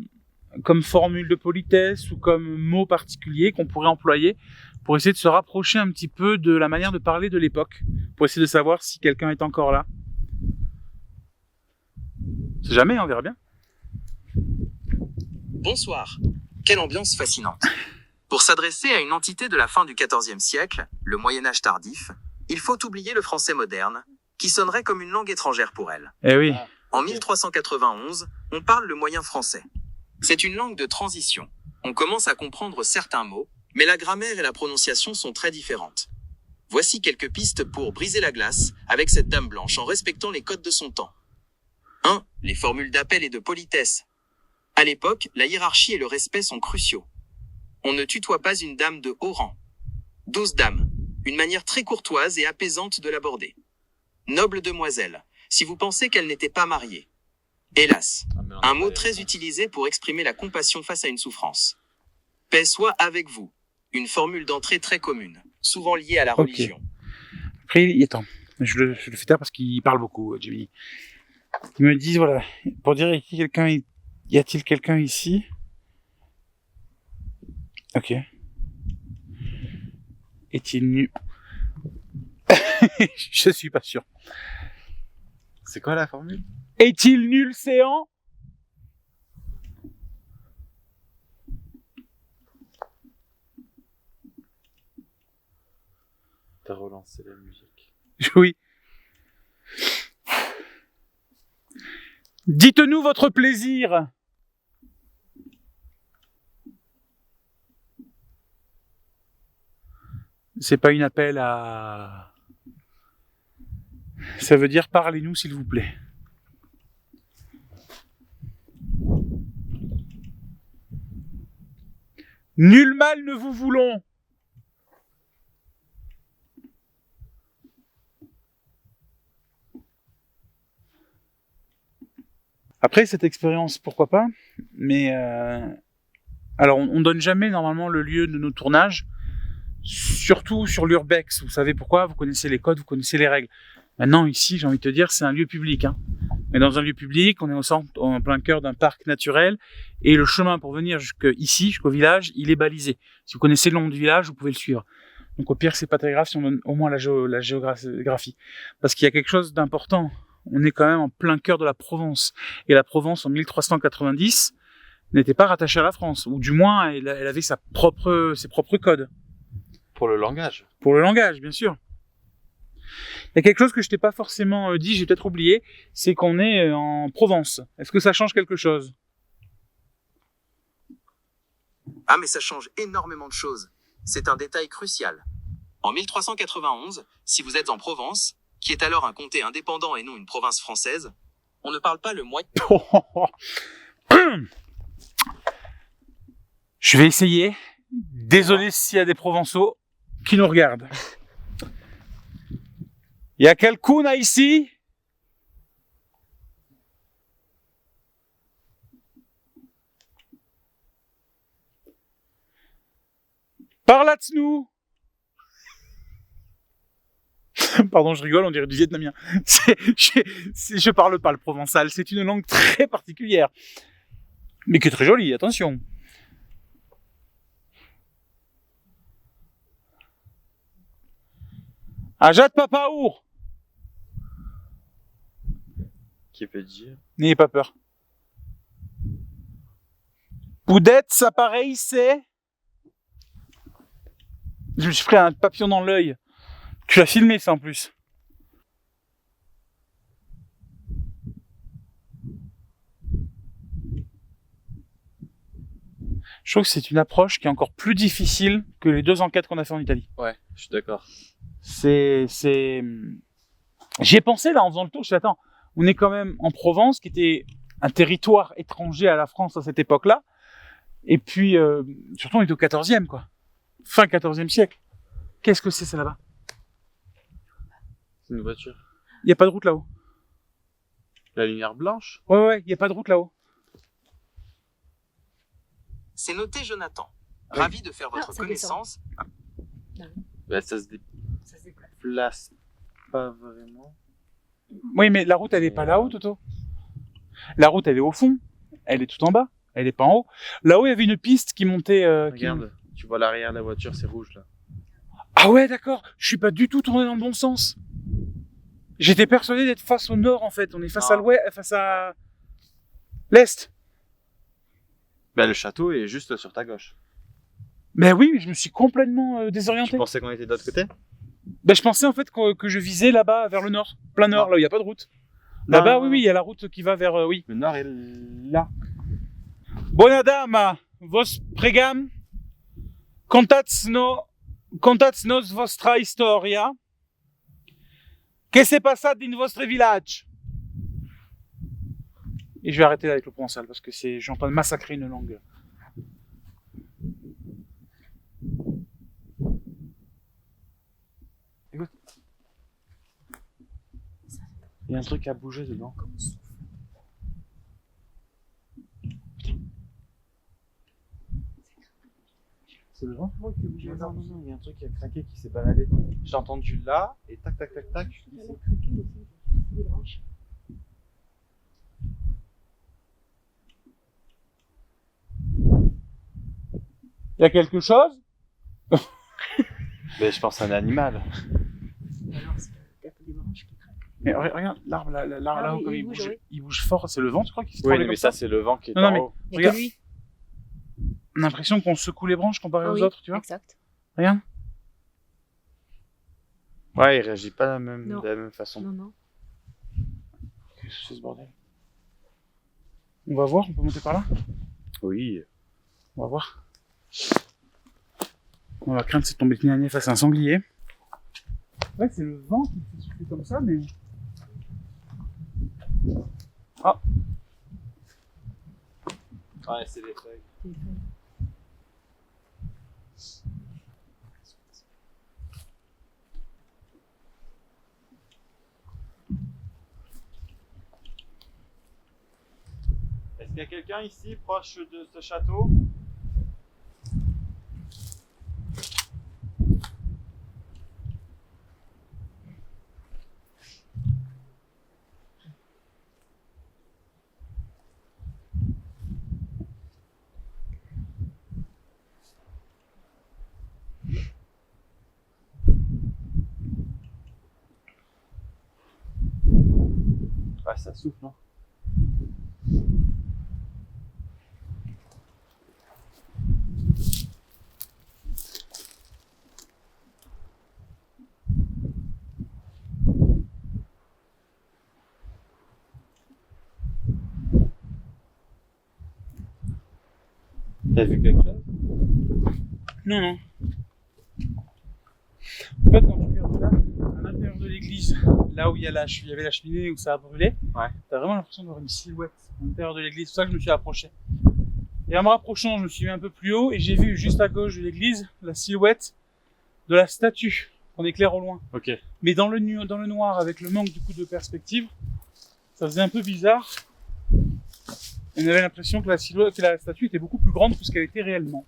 comme formule de politesse ou comme mot particulier qu'on pourrait employer pour essayer de se rapprocher un petit peu de la manière de parler de l'époque, pour essayer de savoir si quelqu'un est encore là? C'est jamais, on verra bien. Bonsoir. Quelle ambiance fascinante. Pour s'adresser à une entité de la fin du XIVe siècle, le Moyen-Âge tardif, il faut oublier le français moderne, qui sonnerait comme une langue étrangère pour elle. Eh oui. En 1391, on parle le moyen français. C'est une langue de transition. On commence à comprendre certains mots, mais la grammaire et la prononciation sont très différentes. Voici quelques pistes pour briser la glace avec cette dame blanche en respectant les codes de son temps. 1. Les formules d'appel et de politesse. À l'époque, la hiérarchie et le respect sont cruciaux. On ne tutoie pas une dame de haut rang. 12 dames. Une manière très courtoise et apaisante de l'aborder. Noble demoiselle, si vous pensez qu'elle n'était pas mariée. Hélas, un mot très utilisé pour exprimer la compassion face à une souffrance. Paix soit avec vous. Une formule d'entrée très commune, souvent liée à la religion. Après, attends, je le fais taire parce qu'il parle beaucoup, Jimmy. Ils me disent, voilà, pour dire, y a-t-il quelqu'un ici? Ok. Est-il nu? Je suis pas sûr. C'est quoi la formule? Est-il nul séant? T'as relancé la musique. Oui. Dites-nous votre plaisir. C'est pas une appel à... Ça veut dire parlez-nous s'il vous plaît. Nul mal ne vous voulons. Après cette expérience, pourquoi pas, mais alors on donne jamais normalement le lieu de nos tournages, surtout sur l'urbex. Vous savez pourquoi? Vous connaissez les codes, vous connaissez les règles. Maintenant ici, j'ai envie de te dire, c'est un lieu public. Hein. Mais dans un lieu public, on est en plein cœur d'un parc naturel, et le chemin pour venir jusqu'au village, il est balisé. Si vous connaissez le nom du village, vous pouvez le suivre. Donc au pire, c'est pas très grave si on donne au moins la géographie, parce qu'il y a quelque chose d'important. On est quand même en plein cœur de la Provence. Et la Provence, en 1390, n'était pas rattachée à la France. Ou du moins, elle avait ses propres codes. Pour le langage. Pour le langage, bien sûr. Il y a quelque chose que je t'ai pas forcément dit, j'ai peut-être oublié, c'est qu'on est en Provence. Est-ce que ça change quelque chose? Ah mais ça change énormément de choses. C'est un détail crucial. En 1391, si vous êtes en Provence, qui est alors un comté indépendant et non une province française, on ne parle pas le moyen. Je vais essayer. Désolé s'il y a des Provençaux qui nous regardent. Il y a quelqu'un ici? Parle-nous. Pardon, je rigole, on dirait du vietnamien. Je parle pas le provençal, c'est une langue très particulière. Mais qui est très jolie, attention. Ajat Papaour. Qui peut dire? N'ayez pas peur. Poudette, ça pareil, c'est... Je me suis pris un papillon dans l'œil. Tu l'as filmé, ça, en plus. Je trouve que c'est une approche qui est encore plus difficile que les 2 enquêtes qu'on a fait en Italie. Ouais, je suis d'accord. J'y ai pensé, là, en faisant le tour. Je me suis dit, attends, on est quand même en Provence, qui était un territoire étranger à la France à cette époque-là. Et puis, surtout, on est au 14e, quoi. Fin 14e siècle. Qu'est-ce que c'est, ça, là-bas? C'est une voiture. Il n'y a pas de route là-haut. La lumière blanche? Ouais, il n'y a pas de route là-haut. C'est noté, Jonathan. Ravi de faire votre ça connaissance. Bah, ça se Ça se déplace. déplace pas vraiment. Oui, mais la route, elle est pas là-haut, Toto. La route, elle est au fond. Elle est tout en bas. Elle est pas en haut. Là-haut, il y avait une piste qui montait... Regarde, tu vois l'arrière de la voiture, c'est rouge, là. Ah ouais, d'accord. Je suis pas du tout tourné dans le bon sens. J'étais persuadé d'être face au nord, en fait. On est face à l'ouest, face à l'est. Bah, le château est juste sur ta gauche. Ben oui, mais je me suis complètement Tu désorienté. pensais qu'on était de l'autre côté? Ben je pensais en fait que je visais là-bas vers le nord, plein nord, Non. là où il n'y a pas de route. Non, Là-bas, non, oui, non. oui, il y a la route qui va vers, oui. Le nord est là. Buona dama, vos pregam, contatnos vostra historia. Que s'est passé in vostre village? Et je vais arrêter là avec le provençal parce que je suis en train de massacrer une langue. Écoute. Il y a un truc à bouger dedans. C'est le vent, tu vois, qui bouge? Non, non, non, il y a un truc qui a craqué, qui s'est baladé. J'ai entendu là, et tac, tac, tac, tac. Je dis, Des branches. Il y a quelque chose? mais je pense à un animal. Alors, c'est peut-être des branches qui craquent. Mais regarde, l'arbre là-haut, oui, comme il il bouge, bouge, oui. il bouge fort, c'est le vent, tu crois, qui se Oui, parlait mais comme ça, c'est le vent qui est Non, non, en mais- haut. Il y a Regarde. que lui. On a l'impression qu'on secoue les branches comparé Ah aux oui, autres, tu vois. exact. Regarde. Ouais, il réagit pas Non. de la même façon. Non, non. Qu'est-ce que c'est ce bordel? On va voir, on peut monter par là? Oui. On va voir. On va craindre de se tomber le nez face à un sanglier. Ouais, c'est le vent qui fait souffler comme ça, mais... Ah, Ouais, c'est des feuilles. Des feuilles. Est-ce qu'il y a quelqu'un ici, proche de ce château? Ah, ça souffle, non? T'as vu quelque chose? non, non. En fait, quand tu regardes là, à l'intérieur de l'église, là où il y avait la cheminée où ça a brûlé, Ouais. t'as vraiment l'impression d'avoir une silhouette à l'intérieur de l'église. C'est pour ça que je me suis approché. Et en me rapprochant, je me suis mis un peu plus haut et j'ai vu juste à gauche de l'église la silhouette de la statue qu'on éclaire au loin. Ok. Mais dans le noir, avec le manque du coup de perspective, ça faisait un peu bizarre. On avait l'impression que la statue était beaucoup plus grande que ce qu'elle était réellement.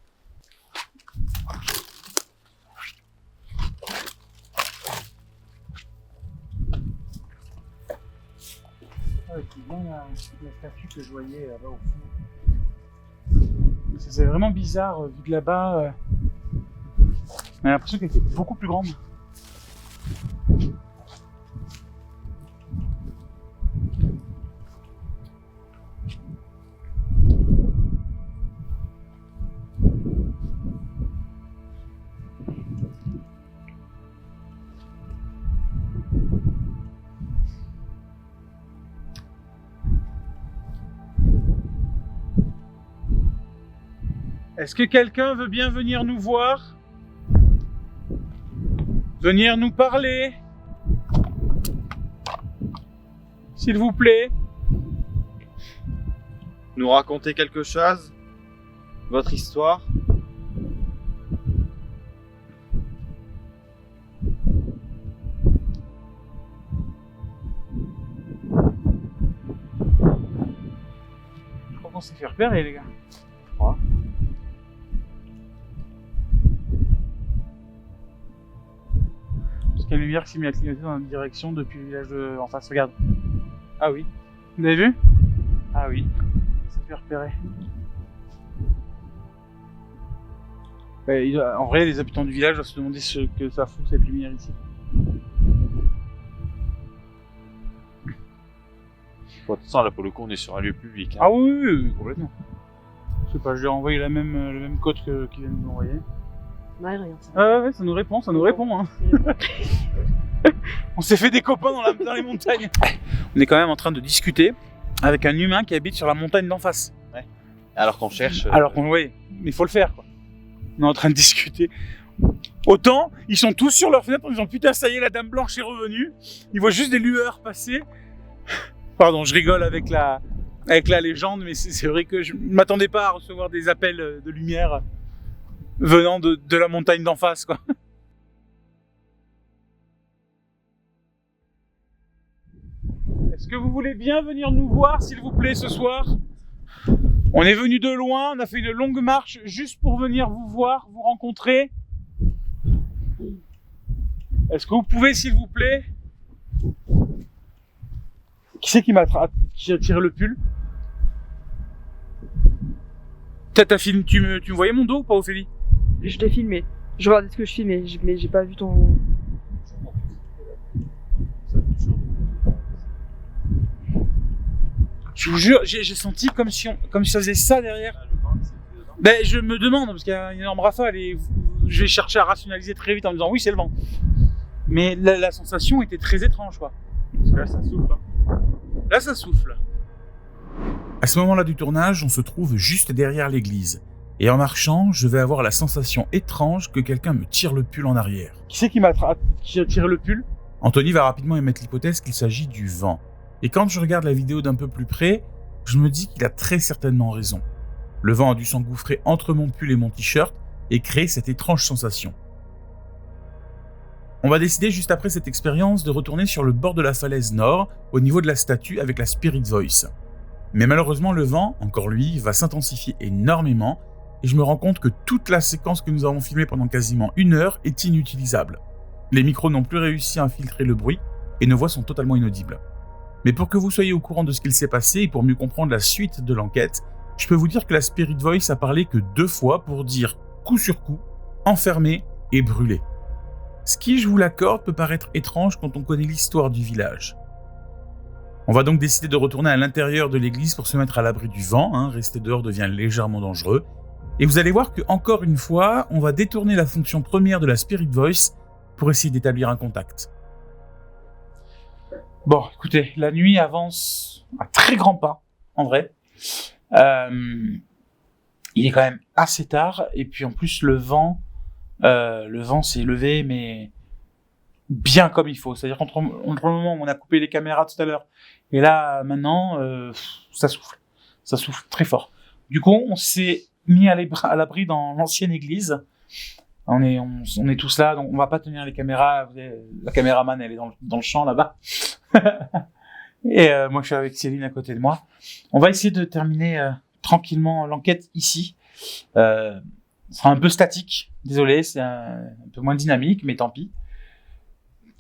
Ouais, c'est bien la statue que je voyais là-bas au fond. C'est vraiment bizarre, vu de là-bas. On a l'impression qu'elle était beaucoup plus grande. Est-ce que quelqu'un veut bien venir nous voir? Venir nous parler? S'il vous plaît? Nous raconter quelque chose? Votre histoire? Je crois qu'on s'est fait repérer, les gars. Parce qu'il y a une lumière qui s'est mise à clignoter dans notre direction depuis le village en face. Regarde. Ah oui. Vous avez vu? Ah oui. On s'est fait repérer. En vrai, les habitants du village doivent se demander ce que ça fout cette lumière ici. Bon, de toute façon, là, pour le coup, on est sur un lieu public. Hein. Ah oui, complètement. Je sais pas, je lui ai envoyé le même code qu'il vient de m'envoyer. Ouais, rien. Ouais, ça nous répond, hein. On s'est fait des copains dans les montagnes. On est quand même en train de discuter avec un humain qui habite sur la montagne d'en face. Alors qu'on cherche. Oui, mais il faut le faire, quoi. On est en train de discuter. Autant, ils sont tous sur leur fenêtre en disant putain, ça y est, la dame blanche est revenue. Ils voient juste des lueurs passer. Pardon, je rigole avec la légende, mais c'est vrai que je ne m'attendais pas à recevoir des appels de lumière venant de la montagne d'en face, quoi. Est-ce que vous voulez bien venir nous voir, s'il vous plaît, ce soir ? On est venu de loin, on a fait une longue marche juste pour venir vous voir, vous rencontrer. Est-ce que vous pouvez, s'il vous plaît ? Qui c'est qui m'a tiré le pull ? T'as filmé, tu me voyais mon dos ou pas, Ophélie ? Je t'ai filmé. Je regardais ce que je filmais, mais j'ai pas vu ton... Je vous jure, j'ai senti comme si ça faisait ça derrière. Ben, je me demande, parce qu'il y a une énorme rafale et je vais chercher à rationaliser très vite en me disant oui, c'est le vent. Mais la sensation était très étrange, quoi. Parce que là, ça souffle. Là, ça souffle. À ce moment-là du tournage, on se trouve juste derrière l'église. Et en marchant, je vais avoir la sensation étrange que quelqu'un me tire le pull en arrière. Qui c'est qui m'a tiré le pull ? Anthony va rapidement émettre l'hypothèse qu'il s'agit du vent. Et quand je regarde la vidéo d'un peu plus près, je me dis qu'il a très certainement raison. Le vent a dû s'engouffrer entre mon pull et mon t-shirt et créer cette étrange sensation. On va décider juste après cette expérience de retourner sur le bord de la falaise nord, au niveau de la statue avec la Spirit Voice. Mais malheureusement, le vent, encore lui, va s'intensifier énormément et je me rends compte que toute la séquence que nous avons filmée pendant quasiment 1 heure est inutilisable. Les micros n'ont plus réussi à infiltrer le bruit et nos voix sont totalement inaudibles. Mais pour que vous soyez au courant de ce qu'il s'est passé et pour mieux comprendre la suite de l'enquête, je peux vous dire que la Spirit Voice a parlé que 2 fois pour dire coup sur coup, enfermé et brûlé. Ce qui, je vous l'accorde, peut paraître étrange quand on connaît l'histoire du village. On va donc décider de retourner à l'intérieur de l'église pour se mettre à l'abri du vent, rester dehors devient légèrement dangereux. Et vous allez voir que, encore une fois, on va détourner la fonction première de la Spirit Voice pour essayer d'établir un contact. Bon, écoutez, la nuit avance à très grands pas, en vrai. Il est quand même assez tard, et puis en plus le vent s'est levé, mais bien comme il faut. C'est-à-dire qu'entre le moment où on a coupé les caméras tout à l'heure, et là, maintenant, ça souffle très fort. Du coup, on s'est mis à l'abri dans l'ancienne église. On est tous là, donc on va pas tenir les caméras. La caméraman, elle est dans le champ là-bas. Et moi, je suis avec Céline à côté de moi. On va essayer de terminer tranquillement l'enquête ici. Ce sera un peu statique. Désolé, c'est un peu moins dynamique, mais tant pis.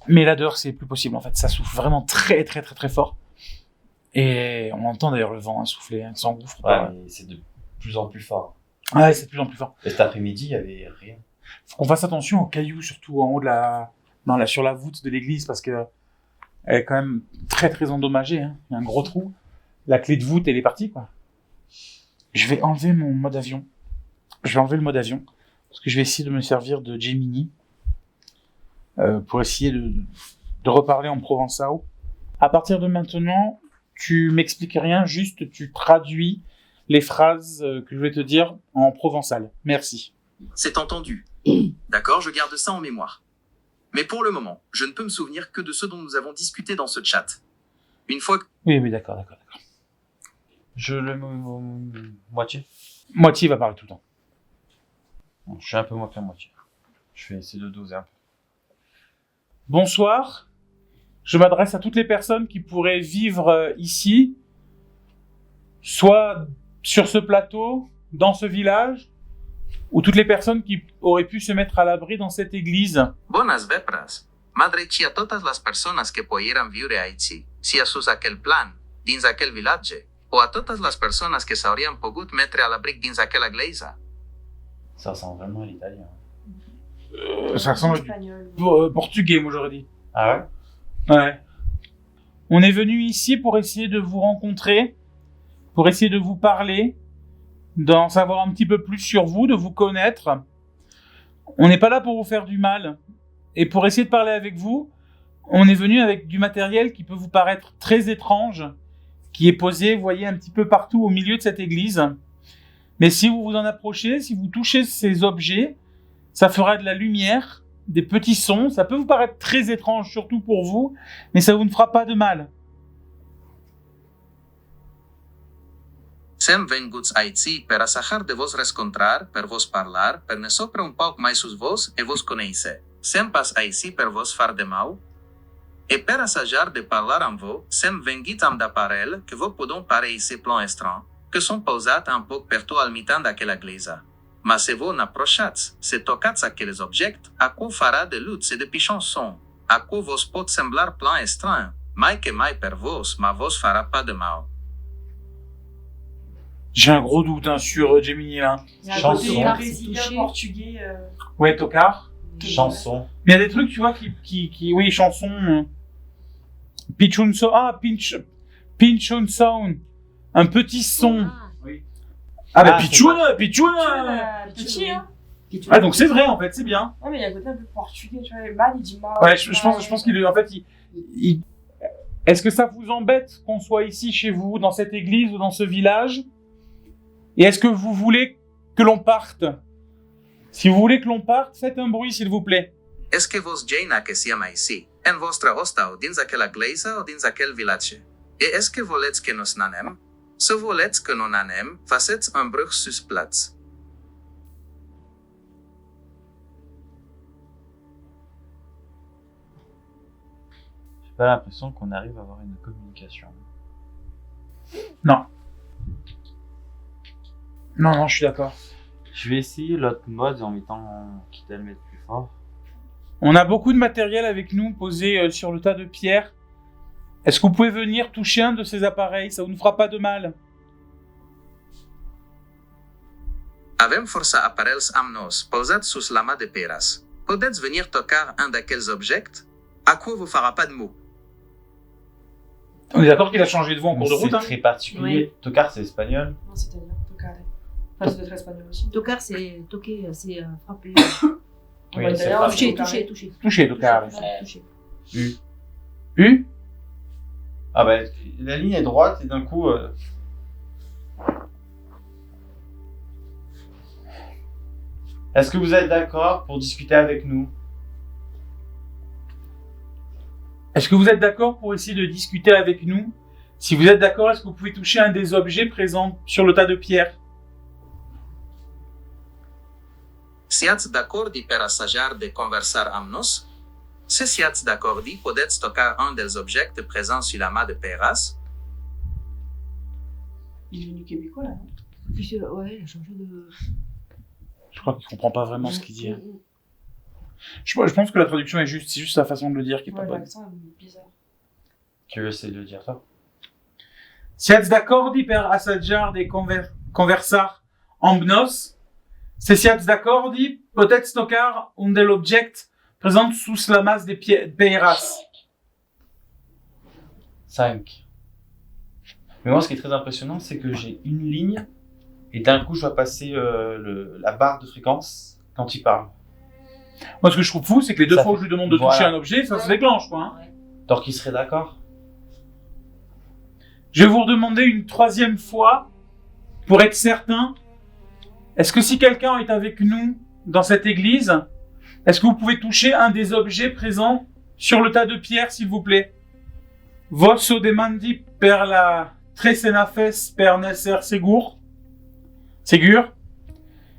Mais là dehors, c'est plus possible en fait. Ça souffle vraiment très très très très fort. Et on entend d'ailleurs le vent souffler, ça s'engouffre. Ouais, mais c'est de plus en plus fort. Ouais, c'est de plus en plus fort. Et cet après-midi, il y avait rien. Faut qu'on fasse attention aux cailloux, surtout en haut de sur la voûte de l'église, parce que elle est quand même très très endommagée. Il y a un gros trou. La clé de voûte, elle est partie, quoi. Je vais enlever mon mode avion. Je vais enlever le mode avion, parce que je vais essayer de me servir de Gemini pour essayer de reparler en provençal. À partir de maintenant, tu m'expliques rien, juste tu traduis les phrases que je vais te dire en provençal. Merci. C'est entendu. D'accord, je garde ça en mémoire. Mais pour le moment, je ne peux me souvenir que de ce dont nous avons discuté dans ce chat. Une fois que... Oui, d'accord. Je le moitié. Moitié va parler tout le temps. Bon, je suis un peu moins que la moitié. Je vais essayer de doser un peu. Bonsoir. Je m'adresse à toutes les personnes qui pourraient vivre ici, soit sur ce plateau, dans ce village, ou toutes les personnes qui auraient pu se mettre à l'abri dans cette église. Buenas vepras. Madreci a todas las personas que pudieran vivre aici, si a sus aquel plan, dins aquel village, ou a todas las personas que s'aurian pogut mettre à l'abri dins aquella iglesia. Ça ressemble vraiment à l'italien. Ça ressemble espagnol. portugais, moi j'aurais dit. Ah ouais? Ouais. On est venu ici pour essayer de vous rencontrer, pour essayer de vous parler, d'en savoir un petit peu plus sur vous, de vous connaître. On n'est pas là pour vous faire du mal. Et pour essayer de parler avec vous, on est venu avec du matériel qui peut vous paraître très étrange, qui est posé, vous voyez, un petit peu partout au milieu de cette église. Mais si vous vous en approchez, si vous touchez ces objets, ça fera de la lumière, des petits sons. Ça peut vous paraître très étrange, surtout pour vous, mais ça vous ne fera pas de mal. Sem venguți aici per asahar de vos rescontrar, per vos parlar, per ne sopra un pouco mais sus vos e vos conhecer. Sem pas aici per vos far de mal, e per assajar de parlar amb vos, sem venguit am d'aparel que vos podon pare ici plan estran, que son pausat un poc per to al mitan d'aquella glesa. Mas se vos n'approchați, se tocați aqueles objects, aquo farà de luts e de pichons son, aquo vos pot semblar plan estran, mai que mai per vos, ma vos farà pas de mal. J'ai un gros doute sur Gemini là. Il y a un Chanson. côté Touché. brésilien, portugais. Ouais, tocard. Chanson. Mais il y a des trucs, tu vois, qui oui, chansons. Pinchun sound. Ah, pinchun sound. Un petit son. Ah, bah, Ah, Pichoun. Pichi, hein. Ah, donc c'est vrai, en fait, c'est bien. Ouais, mais il y a un côté un peu portugais, tu vois. Et Man, il dit Ma. Ouais, je pense qu'il, en fait, est-ce que ça vous embête qu'on soit ici chez vous, dans cette église ou dans ce village? Et est-ce que vous voulez que l'on parte? Si vous voulez que l'on parte, faites un bruit, s'il vous plaît. Est-ce que vos geina que siam aici, en vostra hosta ou dins aquella glesa ou dins aquel village? Et est-ce que voleți que nos nanem? Se voleți que non nanem, faceți un bruit sus plats. J'ai pas l'impression qu'on arrive à avoir une communication. Non. Non, je suis d'accord. Je vais essayer l'autre mode en mettant quitte à le mettre plus fort. On a beaucoup de matériel avec nous posé sur le tas de pierres. Est-ce que vous pouvez venir toucher un de ces appareils? Ça vous ne fera pas de mal. Avem força aparells amb nos, pausats sus lama de peras. Podeți venir tocar un d'aquells objects? À quoi vous farà pas de mots? On est d'accord qu'il a changé de voix en cours de route. C'est Hein. très particulier. Tocard, c'est espagnol. Non, c'est italien, tocare. Enfin, ça doit être espagnol aussi. Tocar, c'est toquer, c'est frapper. Oui, Ouais, c'est italien, pas- Toucher, tocare. toucher, toucher. Touché, tocard. Toucher. U. U. Ah bah, la ligne est droite et d'un coup... Est-ce que vous êtes d'accord pour discuter avec nous? Est-ce que vous êtes d'accord pour essayer de discuter avec nous? Si vous êtes d'accord, est-ce que vous pouvez toucher un des objets présents sur le tas de pierres? Si ați d'accordi per assajar de conversar amb nos? Se si ați d'accordi, podeți tocar un dels objects présents sur lama de peras? Il est devenu québécois, là, non? Puis, ouais, il a changé de. Je crois qu'il comprend pas vraiment ce qu'il dit. Je pense que la traduction est juste, c'est juste sa façon de le dire qui est pas Ouais, bonne. l'accent est bizarre. Tu veux essayer de le dire, toi? Si ați d'accordi per assajar de conversar amb nos? Se si ați d'accordi, peut-être tocar un del object présent sous la masse des peras. 5. Mais moi, ce qui est très impressionnant, c'est que j'ai une ligne et d'un coup, je dois passer la barre de fréquence quand il parle. Moi, ce que je trouve fou, c'est que les deux Ça fois où fait- je lui demande de voilà. toucher un objet, ça se déclenche, quoi. Hein. Donc, il serait d'accord? Je vais vous redemander une troisième fois, pour être certain. Est-ce que si quelqu'un est avec nous dans cette église, est-ce que vous pouvez toucher un des objets présents sur le tas de pierres, s'il vous plaît? Vosso demandi per la tresenafes per nesser segur. Segur.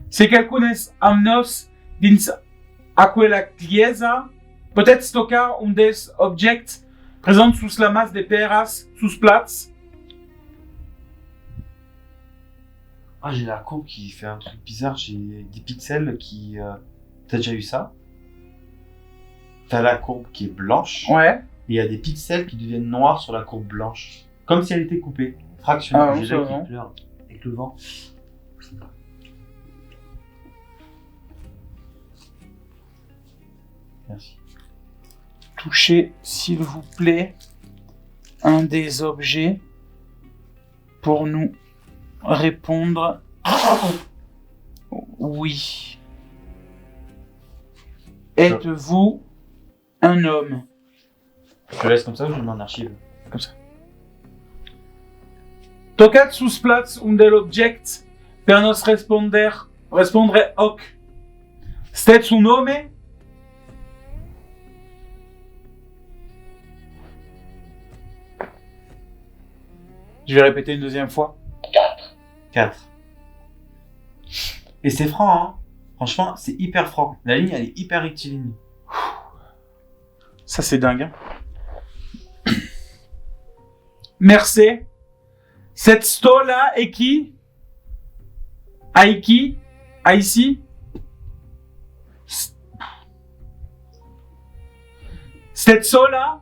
Se quelcunes amnos dins aquella chiesa, peut-être tocar un des objects présents sous la masse des peras sous plats. Ah, j'ai la courbe qui fait un truc bizarre. J'ai des pixels qui... T'as déjà eu ça? T'as la courbe qui est blanche. Ouais. Et il y a des pixels qui deviennent noirs sur la courbe blanche. Comme si elle était coupée. Fractionnée. Ah, J'ai ça l'œil va. qui pleure. Avec le vent. Merci. Touchez, s'il vous plaît, un des objets pour nous répondre oui. Êtes-vous un homme? Je te laisse comme ça ou je le mets en archive? Comme ça. Tocat sus Platz und el Objekt per nos respondere hoc. Stet su nome? Je vais répéter une deuxième fois. 4. Et c'est franc, hein. Franchement, c'est hyper franc. La ligne, elle est hyper rectiligne. Ça, c'est dingue. Hein. Merci. Cette sto-là est qui? Aiki? Aïsi? Cette sto-là?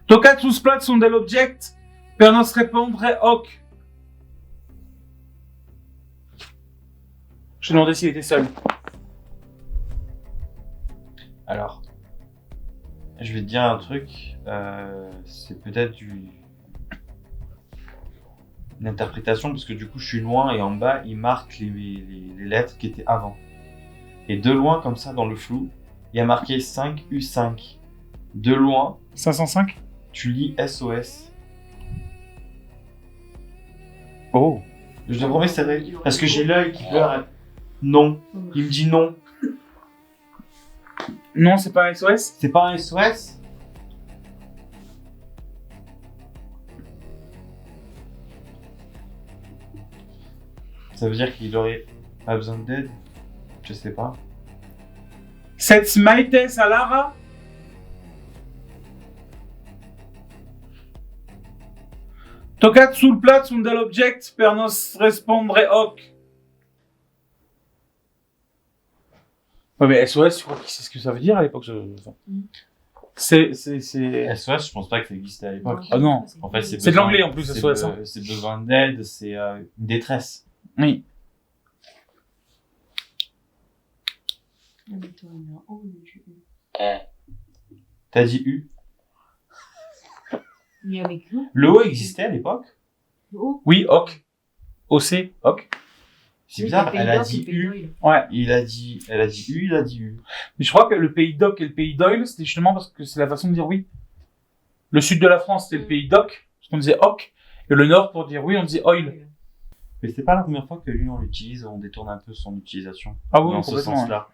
Tocat sus Platz und el Objekt per nos respondere hoc. Je demandais s'il était seul. Alors, je vais te dire un truc. C'est peut-être une interprétation, parce que du coup, je suis loin et en bas, il marque les lettres qui étaient avant. Et de loin, comme ça, dans le flou, il y a marqué 5U5. De loin, 505? tu lis SOS. Oh. Je te promets, c'est vrai. Parce que j'ai l'œil qui pleure. Non. Il me dit non. Non, c'est pas un SOS? C'est pas un SOS? Ça veut dire qu'il aurait pas besoin d'aide? Je sais pas. Cette Maite Salara? Tocat sul Platz und el Objekt per nos respondere hoc. Ouais, mais SOS, tu crois qu'il sait ce que ça veut dire à l'époque? C'est... SOS, je pense pas que ça existait à l'époque. Ah non. En fait, C'est de besoin- l'anglais en plus, c'est SOS. Hein. C'est besoin d'aide, c'est une détresse. Oui. T'as dit U? Mais avec nous, Le O existait à l'époque? oh, Oui, hoc. OC, hoc. C'est bizarre, elle a dit U. Ouais. Elle a dit U, il a dit U. Mais je crois que le pays d'Oc et le pays d'Oil, c'était justement parce que c'est la façon de dire oui. Le sud de la France, c'était le pays d'Oc, parce qu'on disait Oc. Et le nord, pour dire oui, on disait Oil. Mais c'est pas la première fois que lui, on l'utilise, on détourne un peu son utilisation. Ah oui, Dans ce complètement. sens-là.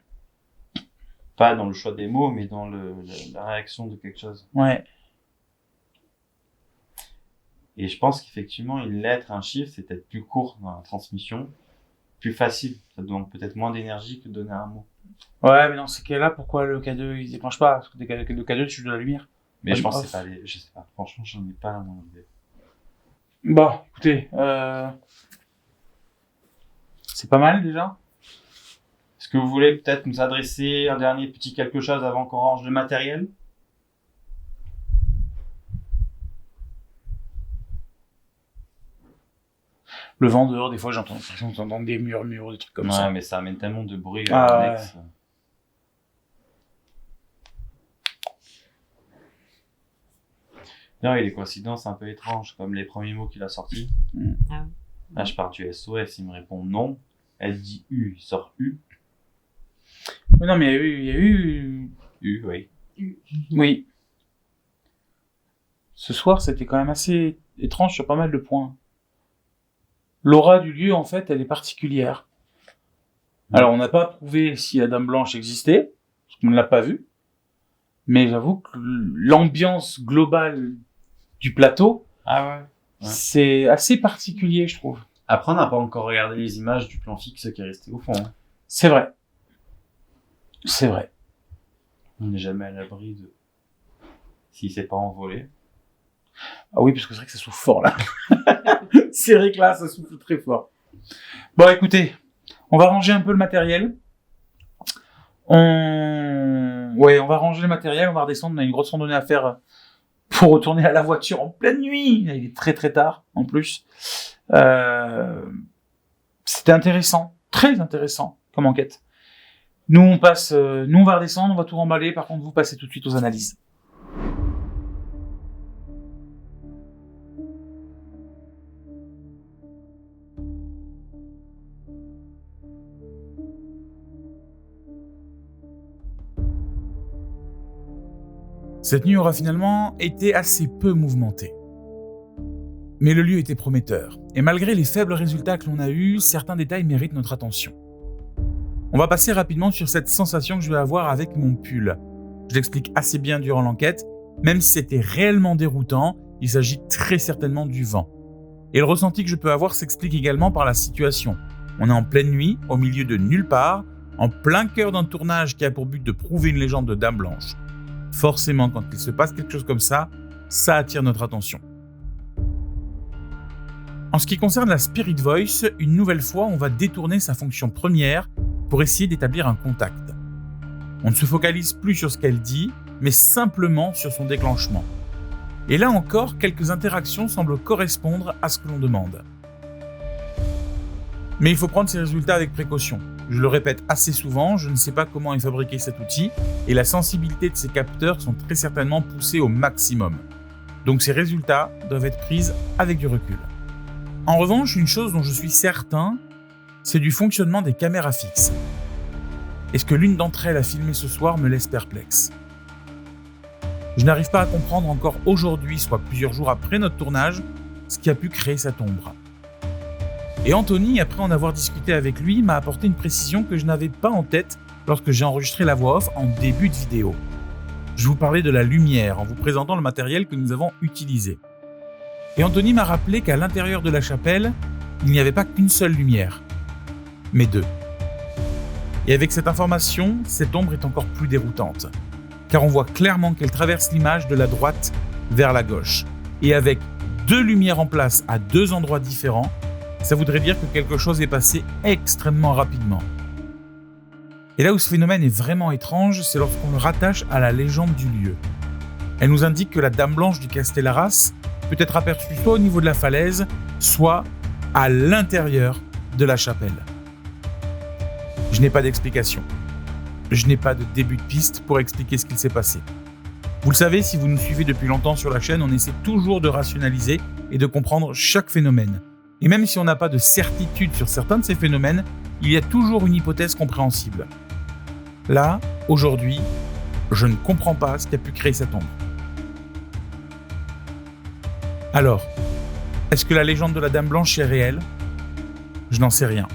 Pas dans le choix des mots, mais dans la réaction de quelque chose. Ouais. Et je pense qu'effectivement, une lettre, un chiffre, c'est peut-être plus court dans la transmission, plus facile. Ça demande peut-être moins d'énergie que de donner un mot. Ouais, mais dans ce cas-là, pourquoi le K2, il se déclenche pas? Parce que le K2, tu joues de la lumière. Mais Ah, je pense off. que c'est pas les... Je sais pas. Franchement, j'en ai pas la moindre idée. Bon, écoutez, c'est pas mal déjà. Est-ce que vous voulez peut-être nous adresser un dernier petit quelque chose avant qu'on range le matériel? Le vent dehors, des fois, j'entends des murmures, des trucs comme ça. Ouais, mais ça amène tellement de bruit Ah, annexe. Non, il y a des coïncidences un peu étranges, comme les premiers mots qu'il a sortis. Ah oui. Là, je pars du SOS, il me répond non. Elle dit U, il sort U. Mais non, mais il y a eu... U, oui. Oui. Ce soir, c'était quand même assez étrange sur pas mal de points. L'aura du lieu, en fait, elle est particulière. Alors, on n'a pas prouvé si la Dame Blanche existait, parce qu'on ne l'a pas vue. Mais j'avoue que l'ambiance globale du plateau, Ah ouais. Ouais. c'est assez particulier, je trouve. Après, on n'a pas encore regardé les images du plan fixe qui est resté au fond. Hein. C'est vrai. C'est vrai. On n'est jamais à l'abri de... S'il s'est pas envolé. Ah oui, parce que c'est vrai que ça souffle fort, là. C'est vrai que là, ça souffle très fort. Bon, écoutez, on va ranger un peu le matériel. Ouais, on va ranger le matériel, on va redescendre. On a une grosse randonnée à faire pour retourner à la voiture en pleine nuit. Il est très très tard, en plus. C'était intéressant, très intéressant comme enquête. Nous, on va redescendre, on va tout remballer. Par contre, vous passez tout de suite aux analyses. Cette nuit aura finalement été assez peu mouvementée. Mais le lieu était prometteur, et malgré les faibles résultats que l'on a eus, certains détails méritent notre attention. On va passer rapidement sur cette sensation que je vais avoir avec mon pull. Je l'explique assez bien durant l'enquête, même si c'était réellement déroutant, il s'agit très certainement du vent. Et le ressenti que je peux avoir s'explique également par la situation. On est en pleine nuit, au milieu de nulle part, en plein cœur d'un tournage qui a pour but de prouver une légende de Dame Blanche. Forcément, quand il se passe quelque chose comme ça attire notre attention. En ce qui concerne la Spirit Voice, une nouvelle fois, on va détourner sa fonction première pour essayer d'établir un contact. On ne se focalise plus sur ce qu'elle dit, mais simplement sur son déclenchement. Et là encore, quelques interactions semblent correspondre à ce que l'on demande. Mais il faut prendre ces résultats avec précaution. Je le répète assez souvent, je ne sais pas comment est fabriqué cet outil, et la sensibilité de ces capteurs sont très certainement poussés au maximum. Donc ces résultats doivent être pris avec du recul. En revanche, une chose dont je suis certain, c'est du fonctionnement des caméras fixes. Et ce que l'une d'entre elles a filmé ce soir me laisse perplexe. Je n'arrive pas à comprendre encore aujourd'hui, soit plusieurs jours après notre tournage, ce qui a pu créer cette ombre. Et Anthony, après en avoir discuté avec lui, m'a apporté une précision que je n'avais pas en tête lorsque j'ai enregistré la voix off en début de vidéo. Je vous parlais de la lumière en vous présentant le matériel que nous avons utilisé. Et Anthony m'a rappelé qu'à l'intérieur de la chapelle, il n'y avait pas qu'une seule lumière, mais deux. Et avec cette information, cette ombre est encore plus déroutante, car on voit clairement qu'elle traverse l'image de la droite vers la gauche. Et avec deux lumières en place à deux endroits différents, ça voudrait dire que quelque chose est passé extrêmement rapidement. Et là où ce phénomène est vraiment étrange, c'est lorsqu'on le rattache à la légende du lieu. Elle nous indique que la Dame Blanche du Castellarras peut être aperçue soit au niveau de la falaise, soit à l'intérieur de la chapelle. Je n'ai pas d'explication. Je n'ai pas de début de piste pour expliquer ce qu'il s'est passé. Vous le savez, si vous nous suivez depuis longtemps sur la chaîne, on essaie toujours de rationaliser et de comprendre chaque phénomène. Et même si on n'a pas de certitude sur certains de ces phénomènes, il y a toujours une hypothèse compréhensible. Là, aujourd'hui, je ne comprends pas ce qui a pu créer cette ombre. Alors, est-ce que la légende de la Dame Blanche est réelle ? Je n'en sais rien.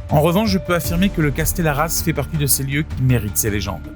En revanche, je peux affirmer que le Castellarras fait partie de ces lieux qui méritent ces légendes.